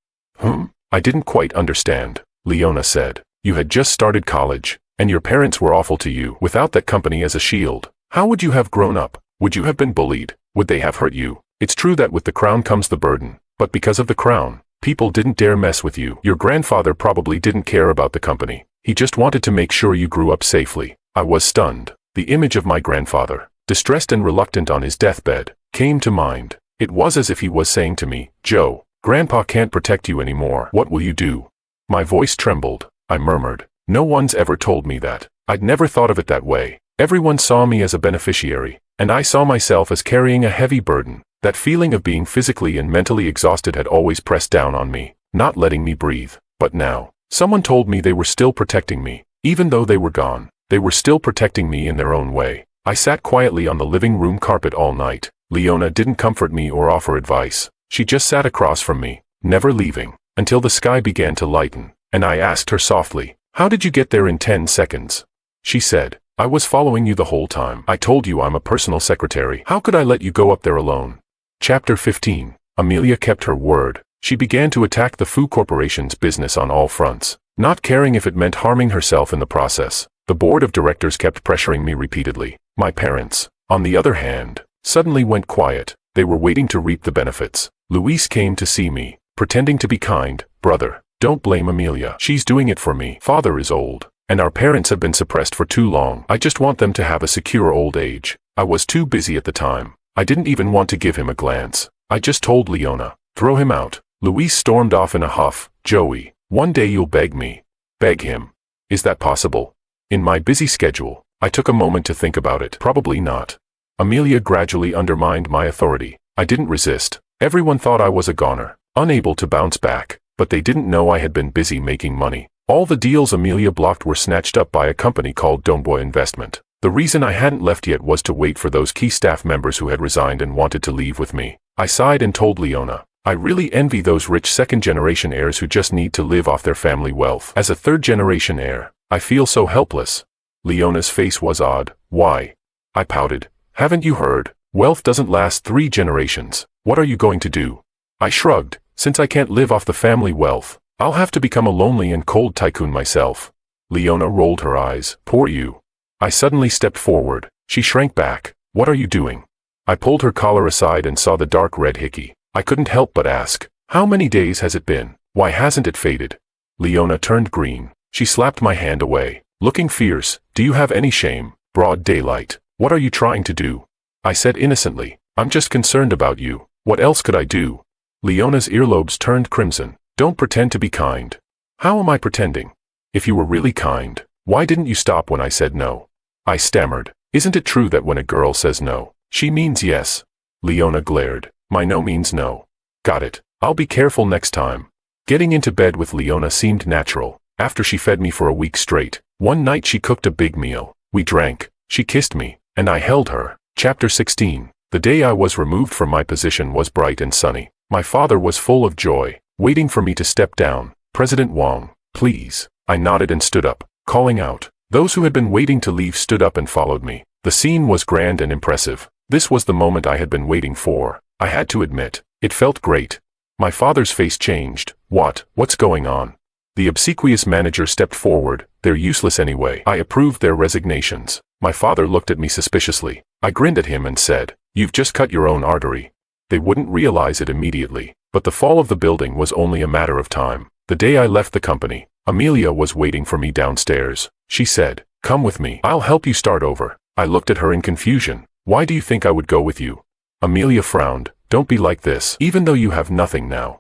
I didn't quite understand, Leona said. You had just started college, and your parents were awful to you. Without that company as a shield, how would you have grown up? Would you have been bullied? Would they have hurt you? It's true that with the crown comes the burden, but because of the crown, people didn't dare mess with you. Your grandfather probably didn't care about the company. He just wanted to make sure you grew up safely. I was stunned. The image of my grandfather, distressed and reluctant on his deathbed, came to mind. It was as if he was saying to me, "Joe, Grandpa can't protect you anymore. What will you do?" My voice trembled. I murmured, "No one's ever told me that." I'd never thought of it that way. Everyone saw me as a beneficiary, and I saw myself as carrying a heavy burden. That feeling of being physically and mentally exhausted had always pressed down on me, not letting me breathe. But now, someone told me they were still protecting me. Even though they were gone, they were still protecting me in their own way. I sat quietly on the living room carpet all night. Leona didn't comfort me or offer advice. She just sat across from me, never leaving, until the sky began to lighten, and I asked her softly, "How did you get there in 10 seconds? She said, "I was following you the whole time. I told you I'm a personal secretary. How could I let you go up there alone?" Chapter 15. Amelia kept her word. She began to attack the Fu Corporation's business on all fronts, not caring if it meant harming herself in the process. The board of directors kept pressuring me repeatedly. My parents, on the other hand, suddenly went quiet. They were waiting to reap the benefits. Luis came to see me, pretending to be kind. "Brother, don't blame Amelia. She's doing it for me. Father is old, and our parents have been suppressed for too long. I just want them to have a secure old age." I was too busy at the time. I didn't even want to give him a glance. I just told Leona, "Throw him out." Luis stormed off in a huff. "Joey, one day you'll beg me." Beg him? Is that possible? In my busy schedule, I took a moment to think about it. Probably not. Amelia gradually undermined my authority. I didn't resist. Everyone thought I was a goner, unable to bounce back, but they didn't know I had been busy making money. All the deals Amelia blocked were snatched up by a company called Domboy Investment. The reason I hadn't left yet was to wait for those key staff members who had resigned and wanted to leave with me. I sighed and told Leona, "I really envy those rich second-generation heirs who just need to live off their family wealth. As a third-generation heir, I feel so helpless." Leona's face was odd. "Why?" I pouted. "Haven't you heard? Wealth doesn't last 3 generations. What are you going to do?" I shrugged. "Since I can't live off the family wealth, I'll have to become a lonely and cold tycoon myself." Leona rolled her eyes. "Poor you." I suddenly stepped forward. She shrank back. "What are you doing?" I pulled her collar aside and saw the dark red hickey. I couldn't help but ask, "How many days has it been? Why hasn't it faded?" Leona turned green. She slapped my hand away, looking fierce. "Do you have any shame? Broad daylight. What are you trying to do?" I said innocently, "I'm just concerned about you. What else could I do?" Leona's earlobes turned crimson. "Don't pretend to be kind." "How am I pretending? If you were really kind, why didn't you stop when I said no?" I stammered. "Isn't it true that when a girl says no, she means yes?" Leona glared. "My no means no." "Got it. I'll be careful next time." Getting into bed with Leona seemed natural. After she fed me for a week straight, one night she cooked a big meal. We drank. She kissed me, and I held her. Chapter 16. The day I was removed from my position was bright and sunny. My father was full of joy, waiting for me to step down. "President Wang, please." I nodded and stood up, calling out. Those who had been waiting to leave stood up and followed me. The scene was grand and impressive. This was the moment I had been waiting for. I had to admit, it felt great. My father's face changed. What's going on?" The obsequious manager stepped forward. "They're useless anyway." I approved their resignations. My father looked at me suspiciously. I grinned at him and said, You've just cut your own artery. They wouldn't realize it immediately, but the fall of the building was only a matter of time. The day I left the company, Amelia was waiting for me downstairs. She said, "Come with me. I'll help you start over." I looked at her in confusion. "Why do you think I would go with you?" Amelia frowned. "Don't be like this, even though you have nothing now."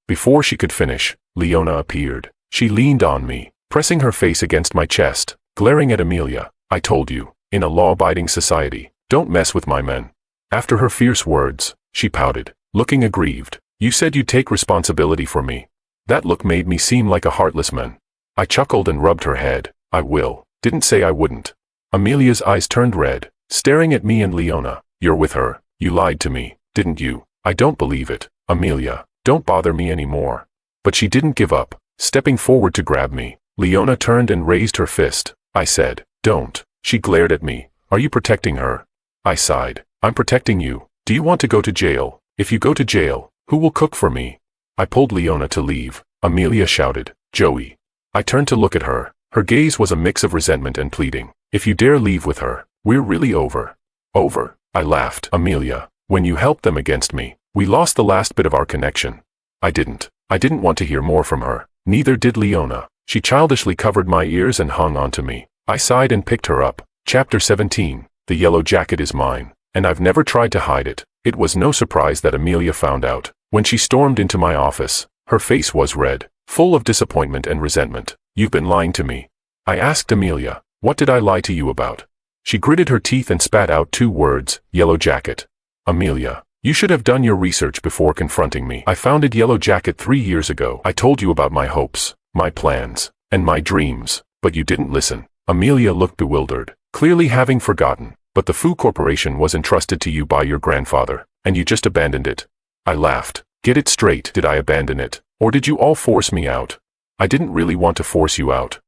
Before she could finish, Leona appeared. She leaned on me, pressing her face against my chest, glaring at Amelia. "I told you, in a law-abiding society, don't mess with my men." After her fierce words, she pouted, looking aggrieved. "You said you'd take responsibility for me." That look made me seem like a heartless man. I chuckled and rubbed her head. "I will. Didn't say I wouldn't." Amelia's eyes turned red, staring at me and Leona. "You're with her. You lied to me, didn't you?" "I don't believe it. Amelia, don't bother me anymore." But she didn't give up, stepping forward to grab me. Leona turned and raised her fist. I said, "Don't." She glared at me. "Are you protecting her?" I sighed. "I'm protecting you. Do you want to go to jail? If you go to jail, who will cook for me?" I pulled Leona to leave. Amelia shouted, "Joey." I turned to look at her. Her gaze was a mix of resentment and pleading. "If you dare leave with her, we're really over." "Over?" I laughed. "Amelia, when you helped them against me, we lost the last bit of our connection." I didn't want to hear more from her. Neither did Leona. She childishly covered my ears and hung onto me. I sighed and picked her up. Chapter 17. The yellow jacket is mine, and I've never tried to hide it. It was no surprise that Amelia found out. When she stormed into my office, her face was red, full of disappointment and resentment. "You've been lying to me." I asked Amelia, "What did I lie to you about?" She gritted her teeth and spat out 2 words, "Yellow jacket." "Amelia, you should have done your research before confronting me. I founded Yellow Jacket 3 years ago. I told you about my hopes, my plans, and my dreams, but you didn't listen." Amelia looked bewildered, clearly having forgotten. "But the Fu Corporation was entrusted to you by your grandfather, and you just abandoned it." I laughed. "Get it straight. Did I abandon it, or did you all force me out?" "I didn't really want to force you out.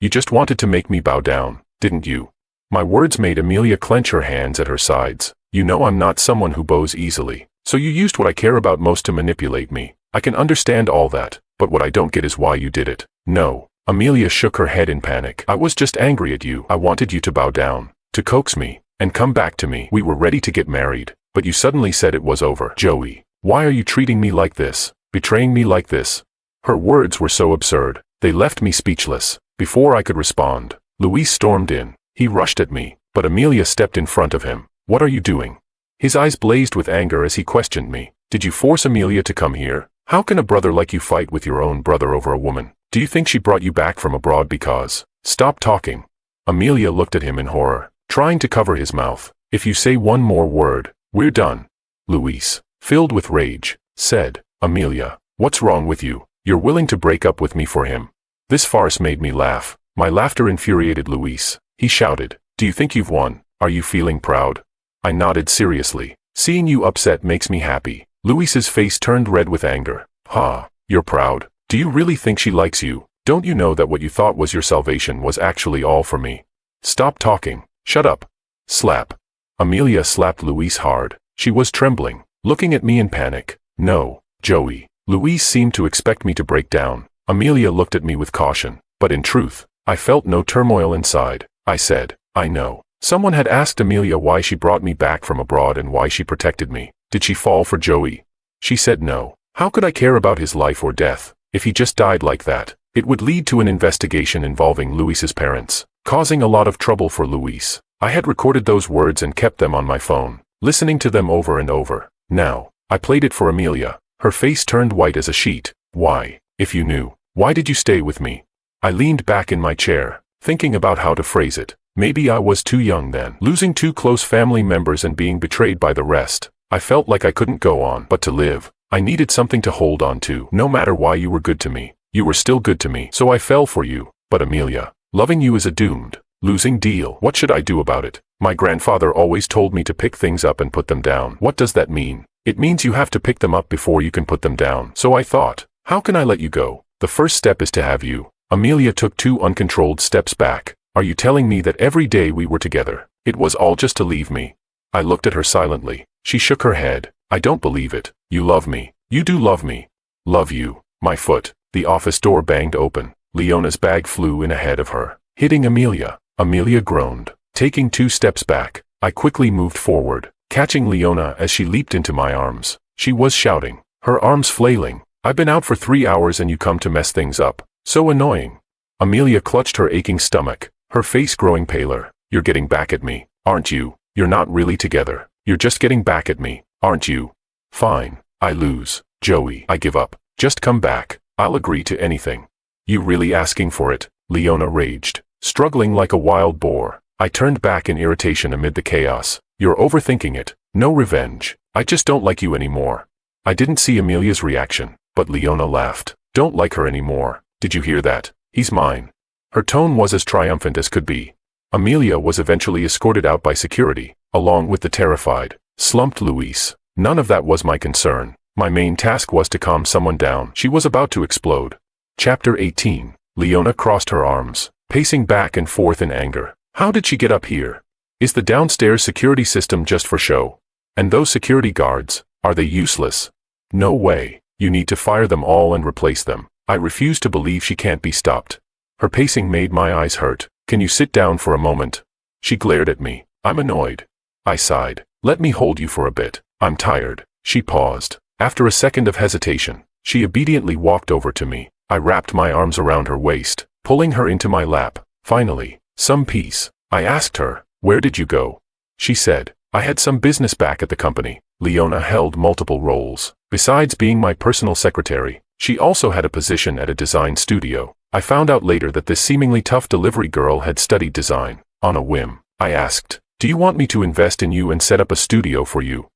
You just wanted to make me bow down, didn't you?" My words made Amelia clench her hands at her sides. "You know I'm not someone who bows easily, so you used what I care about most to manipulate me. I can understand all that, but what I don't get is why you did it." "No." Amelia shook her head in panic. "I was just angry at you. I wanted you to bow down, to coax me, and come back to me. We were ready to get married, but you suddenly said it was over." "Joey, why are you treating me like this, betraying me like this?" Her words were so absurd, they left me speechless. Before I could respond, Luis stormed in. He rushed at me, but Amelia stepped in front of him. "What are you doing?" His eyes blazed with anger as he questioned me. "Did you force Amelia to come here? How can a brother like you fight with your own brother over a woman? Do you think she brought you back from abroad because—" "Stop talking." Amelia looked at him in horror, trying to cover his mouth. "If you say one more word, we're done." Luis, filled with rage, said, "Amelia, what's wrong with you? You're willing to break up with me for him." This farce made me laugh. My laughter infuriated Luis. He shouted, "Do you think you've won? Are you feeling proud?" I nodded seriously. "Seeing you upset makes me happy." Luis's face turned red with anger. "Ha, you're proud? Do you really think she likes you? Don't you know that what you thought was your salvation was actually all for me?" "Stop talking. Shut up." Slap. Amelia slapped Luis hard. She was trembling, looking at me in panic. "No, Joey." Luis seemed to expect me to break down. Amelia looked at me with caution, but in truth, I felt no turmoil inside. I said, "I know." Someone had asked Amelia why she brought me back from abroad and why she protected me. Did she fall for Joey? She said no. How could I care about his life or death? If he just died like that, it would lead to an investigation involving Luis's parents, causing a lot of trouble for Luis. I had recorded those words and kept them on my phone, listening to them over and over. Now, I played it for Amelia. Her face turned white as a sheet. "Why? If you knew, why did you stay with me?" I leaned back in my chair, thinking about how to phrase it. Maybe I was too young then. Losing 2 close family members and being betrayed by the rest. I felt like I couldn't go on. But to live, I needed something to hold on to. No matter why you were good to me, you were still good to me. So I fell for you. But Amelia, loving you is a doomed, losing deal. What should I do about it? My grandfather always told me to pick things up and put them down. What does that mean? It means you have to pick them up before you can put them down. So I thought, how can I let you go? The first step is to have you. Amelia took 2 uncontrolled steps back. Are you telling me that every day we were together, it was all just to leave me? I looked at her silently. She shook her head. I don't believe it. You love me. You do love me. Love you. My foot. The office door banged open. Leona's bag flew in ahead of her, hitting Amelia. Amelia groaned. Taking 2 steps back, I quickly moved forward. catching Leona as she leaped into my arms. She was shouting, her arms flailing. "I've been out for 3 hours and you come to mess things up. So annoying." Amelia clutched her aching stomach, her face growing paler. "You're getting back at me, aren't you? You're not really together. You're just getting back at me, aren't you?" "Fine. I lose. Joey, I give up. Just come back. I'll agree to anything." "You really asking for it?" Leona raged, struggling like a wild boar. I turned back in irritation amid the chaos. "You're overthinking it. No revenge. I just don't like you anymore." I didn't see Amelia's reaction, but Leona laughed. "Don't like her anymore. Did you hear that? He's mine." Her tone was as triumphant as could be. Amelia was eventually escorted out by security, along with the terrified, slumped Luis. None of that was my concern. My main task was to calm someone down. She was about to explode. Chapter 18. Leona crossed her arms, pacing back and forth in anger. How did she get up here? Is the downstairs security system just for show? And those security guards, are they useless? No way. You need to fire them all and replace them. I refuse to believe she can't be stopped. Her pacing made my eyes hurt. "Can you sit down for a moment?" She glared at me. "I'm annoyed." I sighed. "Let me hold you for a bit. I'm tired." She paused. After a second of hesitation, she obediently walked over to me. I wrapped my arms around her waist, pulling her into my lap. Finally, some peace. I asked her, "Where did you go?" She said, "I had some business back at the company." Leona held multiple roles. Besides being my personal secretary, she also had a position at a design studio. I found out later that this seemingly tough delivery girl had studied design. On a whim, I asked, "Do you want me to invest in you and set up a studio for you?"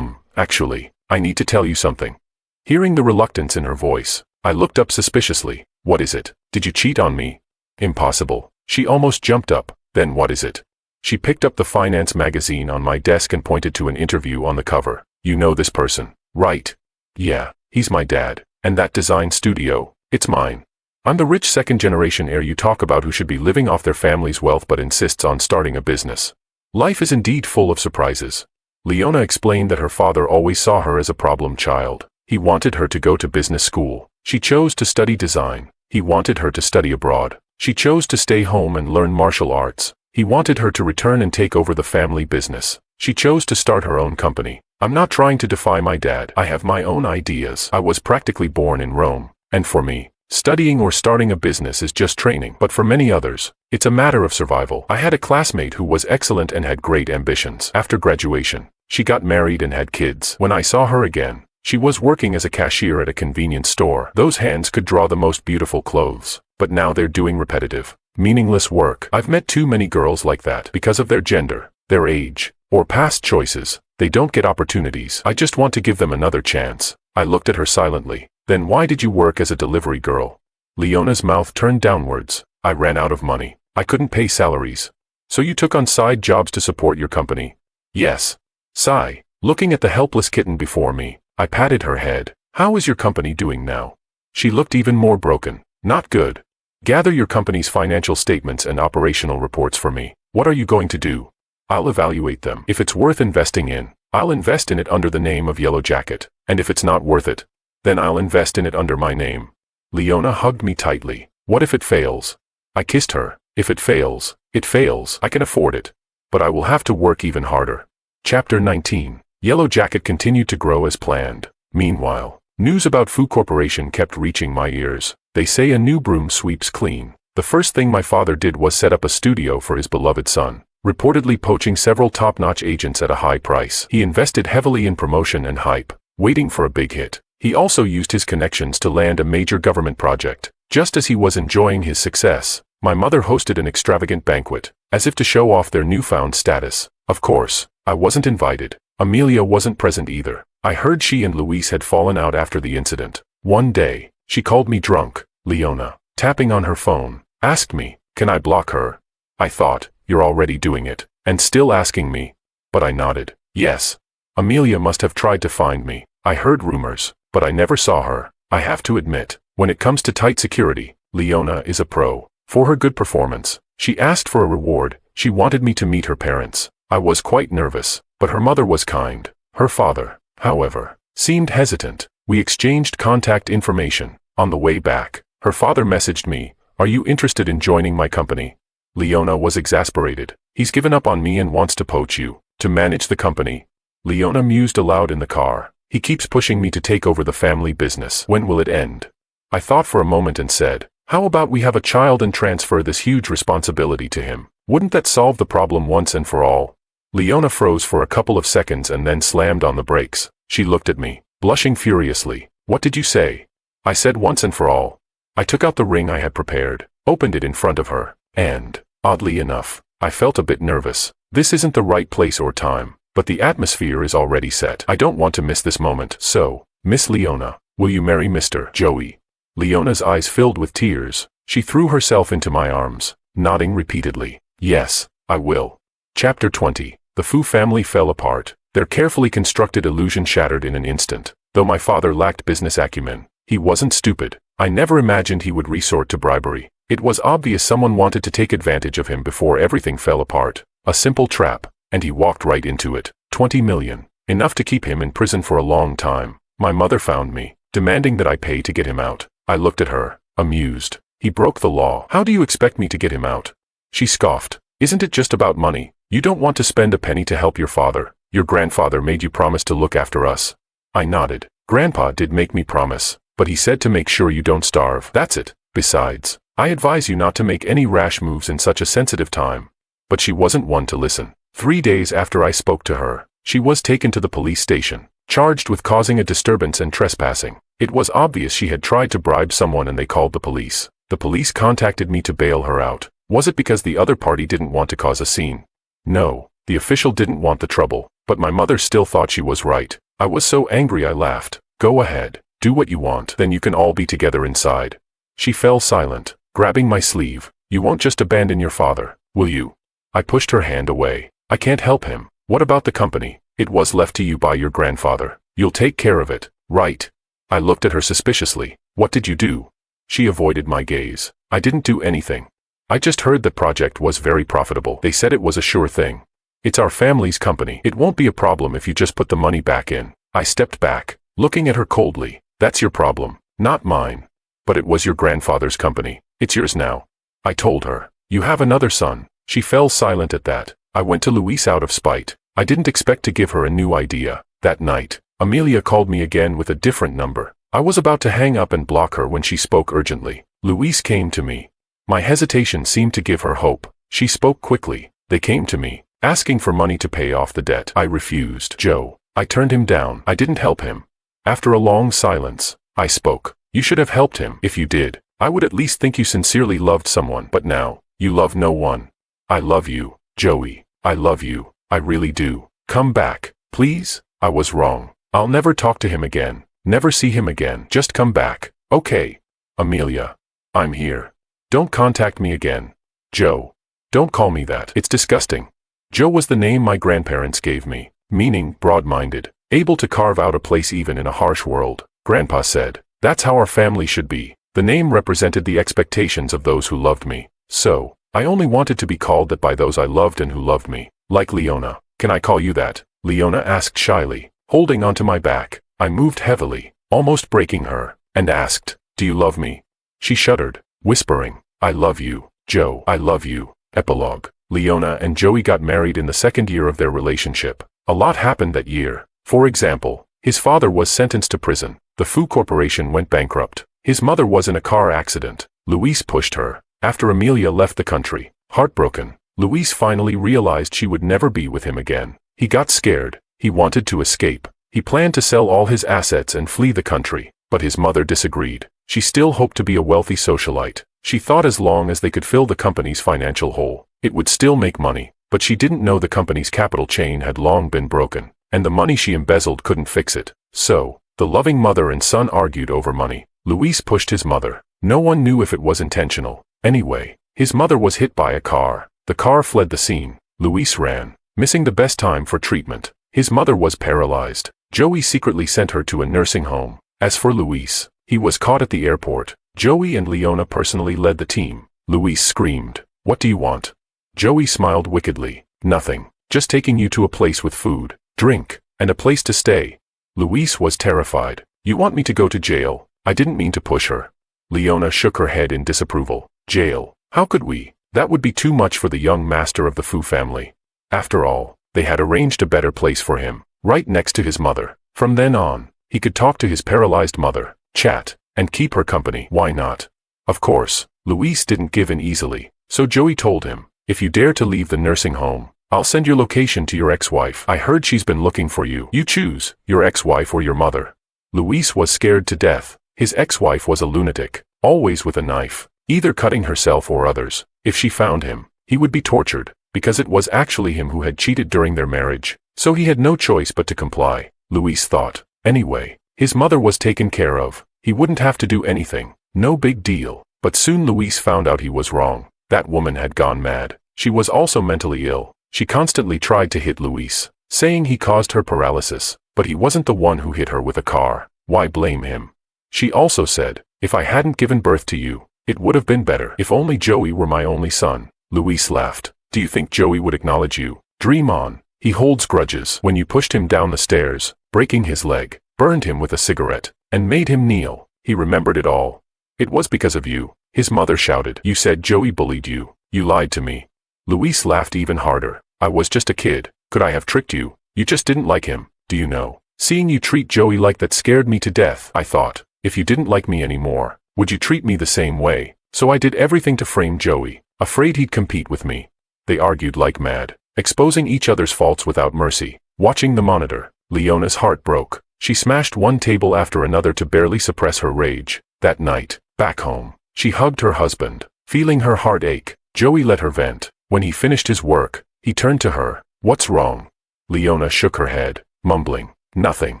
Actually, I need to tell you something." Hearing the reluctance in her voice, I looked up suspiciously. "What is it? Did you cheat on me?" "Impossible." She almost jumped up. "Then what is it?" She picked up the finance magazine on my desk and pointed to an interview on the cover. "You know this person, right?" "Yeah, he's my dad. And that design studio, it's mine. I'm the rich second-generation heir you talk about who should be living off their family's wealth but insists on starting a business. Life is indeed full of surprises." Leona explained that her father always saw her as a problem child. He wanted her to go to business school. She chose to study design. He wanted her to study abroad. She chose to stay home and learn martial arts. He wanted her to return and take over the family business. She chose to start her own company. I'm not trying to defy my dad. I have my own ideas. I was practically born in Rome. And for me, studying or starting a business is just training. But for many others, it's a matter of survival. I had a classmate who was excellent and had great ambitions. After graduation, she got married and had kids. When I saw her again, she was working as a cashier at a convenience store. Those hands could draw the most beautiful clothes. But now they're doing repetitive, meaningless work. I've met too many girls like that. Because of their gender, their age, or past choices, they don't get opportunities. I just want to give them another chance. I looked at her silently. "Then why did you work as a delivery girl?" Leona's mouth turned downwards. "I ran out of money. I couldn't pay salaries." "So you took on side jobs to support your company?" "Yes." Sigh. Looking at the helpless kitten before me, I patted her head. "How is your company doing now?" She looked even more broken. "Not good." "Gather your company's financial statements and operational reports for me." "What are you going to do?" "I'll evaluate them. If it's worth investing in, I'll invest in it under the name of Yellow Jacket. And if it's not worth it, then I'll invest in it under my name." Leona hugged me tightly. "What if it fails?" I kissed her. "If it fails, it fails. I can afford it. But I will have to work even harder." Chapter 19. Yellow Jacket continued to grow as planned. Meanwhile, news about Fu Corporation kept reaching my ears. They say a new broom sweeps clean. The first thing my father did was set up a studio for his beloved son, reportedly poaching several top-notch agents at a high price. He invested heavily in promotion and hype, waiting for a big hit. He also used his connections to land a major government project. Just as he was enjoying his success, my mother hosted an extravagant banquet, as if to show off their newfound status. Of course, I wasn't invited. Amelia wasn't present either. I heard she and Luis had fallen out after the incident. One day, she called me drunk. Leona, tapping on her phone, asked me, "Can I block her?" I thought, "You're already doing it, and still asking me." But I nodded. Yes. Amelia must have tried to find me. I heard rumors, but I never saw her. I have to admit, when it comes to tight security, Leona is a pro. For her good performance, she asked for a reward. She wanted me to meet her parents. I was quite nervous, but her mother was kind. Her father, however, seemed hesitant. We exchanged contact information. On the way back, her father messaged me, "Are you interested in joining my company?" Leona was exasperated. "He's given up on me and wants to poach you, to manage the company." Leona mused aloud in the car. He keeps pushing me to take over the family business. When will it end? I thought for a moment and said, how about we have a child and transfer this huge responsibility to him? Wouldn't that solve the problem once and for all? Leona froze for a couple of seconds and then slammed on the brakes. She looked at me, blushing furiously. What did you say? I said once and for all. I took out the ring I had prepared, opened it in front of her, and, oddly enough, I felt a bit nervous. This isn't the right place or time, but the atmosphere is already set. I don't want to miss this moment. So, Miss Leona, will you marry Mr. Joey? Leona's eyes filled with tears. She threw herself into my arms, nodding repeatedly. Yes, I will. Chapter 20. The Fu family fell apart. Their carefully constructed illusion shattered in an instant. Though my father lacked business acumen, he wasn't stupid. I never imagined he would resort to bribery. It was obvious someone wanted to take advantage of him before everything fell apart. A simple trap, and he walked right into it. 20 million. Enough to keep him in prison for a long time. My mother found me, demanding that I pay to get him out. I looked at her, amused. He broke the law. How do you expect me to get him out? She scoffed. Isn't it just about money? You don't want to spend a penny to help your father. Your grandfather made you promise to look after us. I nodded. Grandpa did make me promise, but he said to make sure you don't starve. That's it. Besides, I advise you not to make any rash moves in such a sensitive time. But she wasn't one to listen. 3 days after I spoke to her, she was taken to the police station, charged with causing a disturbance and trespassing. It was obvious she had tried to bribe someone and they called the police. The police contacted me to bail her out. Was it because the other party didn't want to cause a scene? No, the official didn't want the trouble, but my mother still thought she was right. I was so angry I laughed. Go ahead, do what you want, then you can all be together inside. She fell silent, grabbing my sleeve. You won't just abandon your father, will you? I pushed her hand away. I can't help him. What about the company? It was left to you by your grandfather. You'll take care of it, right? I looked at her suspiciously. What did you do? She avoided my gaze. I didn't do anything. I just heard the project was very profitable. They said it was a sure thing. It's our family's company. It won't be a problem if you just put the money back in. I stepped back, looking at her coldly. That's your problem, not mine. But it was your grandfather's company. It's yours now. I told her. You have another son. She fell silent at that. I went to Luis out of spite. I didn't expect to give her a new idea. That night, Amelia called me again with a different number. I was about to hang up and block her when she spoke urgently. Luis came to me. My hesitation seemed to give her hope. She spoke quickly. They came to me, asking for money to pay off the debt. I refused. Joe. I turned him down. I didn't help him. After a long silence, I spoke. You should have helped him. If you did, I would at least think you sincerely loved someone. But now, you love no one. I love you, Joey. I love you. I really do. Come back, please. I was wrong. I'll never talk to him again. Never see him again. Just come back. Okay. Amelia. I'm here. Don't contact me again. Joe. Don't call me that. It's disgusting. Joe was the name my grandparents gave me, meaning broad-minded, able to carve out a place even in a harsh world. Grandpa said, that's how our family should be. The name represented the expectations of those who loved me. So, I only wanted to be called that by those I loved and who loved me. Like Leona. Can I call you that? Leona asked shyly, holding onto my back. I moved heavily, almost breaking her, and asked, do you love me? She shuddered, whispering, I love you, Joe. I love you. Epilogue. Leona and Joey got married in the second year of their relationship. A lot happened that year. For example, his father was sentenced to prison. The Fu Corporation went bankrupt. His mother was in a car accident. Luis pushed her. After Amelia left the country, heartbroken, Luis finally realized she would never be with him again. He got scared. He wanted to escape. He planned to sell all his assets and flee the country, but his mother disagreed. She still hoped to be a wealthy socialite. She thought as long as they could fill the company's financial hole, it would still make money, but she didn't know the company's capital chain had long been broken, and the money she embezzled couldn't fix it. So, the loving mother and son argued over money. Luis pushed his mother. No one knew if it was intentional. Anyway, his mother was hit by a car. The car fled the scene. Luis ran, missing the best time for treatment. His mother was paralyzed. Joey secretly sent her to a nursing home. As for Luis, he was caught at the airport. Joey and Leona personally led the team. Luis screamed, what do you want? Joey smiled wickedly. Nothing. Just taking you to a place with food, drink, and a place to stay. Luis was terrified. You want me to go to jail? I didn't mean to push her. Leona shook her head in disapproval. Jail? How could we? That would be too much for the young master of the Fu family. After all, they had arranged a better place for him. right next to his mother. From then on, he could talk to his paralyzed mother, chat, and keep her company. Why not? Of course, Luis didn't give in easily, so Joey told him, "If you dare to leave the nursing home, I'll send your location to your ex-wife. I heard she's been looking for you. You choose, your ex-wife or your mother." Luis was scared to death. His ex-wife was a lunatic, always with a knife, either cutting herself or others. If she found him, he would be tortured, because it was actually him who had cheated during their marriage, so he had no choice but to comply, Luis thought. Anyway, his mother was taken care of. He wouldn't have to do anything. No big deal. But soon Luis found out he was wrong. That woman had gone mad. She was also mentally ill. She constantly tried to hit Luis, saying he caused her paralysis, but he wasn't the one who hit her with a car. Why blame him? She also said, "If I hadn't given birth to you, it would have been better. If only Joey were my only son." Luis laughed. "Do you think Joey would acknowledge you? Dream on. He holds grudges. When you pushed him down the stairs, breaking his leg, burned him with a cigarette, and made him kneel, he remembered it all. It was because of you." His mother shouted. "You said Joey bullied you. You lied to me." Luis laughed even harder. "I was just a kid. Could I have tricked you? You just didn't like him. Do you know? Seeing you treat Joey like that scared me to death. I thought, if you didn't like me anymore, would you treat me the same way? So I did everything to frame Joey, afraid he'd compete with me." They argued like mad, exposing each other's faults without mercy. Watching the monitor, Leona's heart broke. She smashed one table after another to barely suppress her rage. That night, back home, she hugged her husband, feeling her heart ache. Joey let her vent. When he finished his work, he turned to her. "What's wrong?" Leona shook her head, mumbling, "Nothing."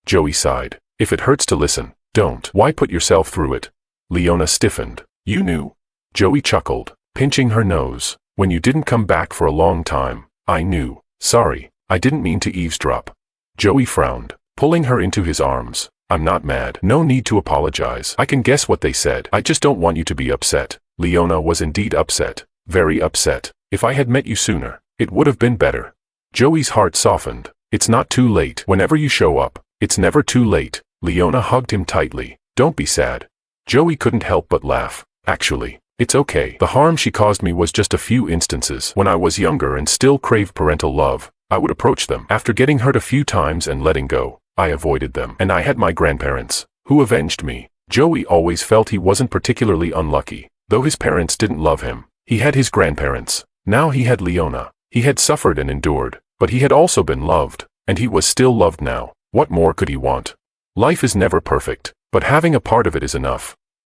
Joey sighed. "If it hurts to listen, don't. Why put yourself through it?" Leona stiffened. "You knew." Joey chuckled, pinching her nose. "When you didn't come back for a long time, I knew. Sorry, I didn't mean to eavesdrop." Joey frowned, pulling her into his arms. "I'm not mad. No need to apologize. I can guess what they said. I just don't want you to be upset." Leona was indeed upset, very upset. "If I had met you sooner, it would have been better." Joey's heart softened. "It's not too late. Whenever you show up, it's never too late." Leona hugged him tightly. "Don't be sad." Joey couldn't help but laugh. "Actually, it's okay. The harm she caused me was just a few instances. When I was younger and still craved parental love, I would approach them. After getting hurt a few times and letting go, I avoided them. And I had my grandparents, who avenged me." Joey always felt he wasn't particularly unlucky. Though his parents didn't love him, he had his grandparents. Now he had Leona. He had suffered and endured, but he had also been loved, and he was still loved now. What more could he want? Life is never perfect, but having a part of it is enough.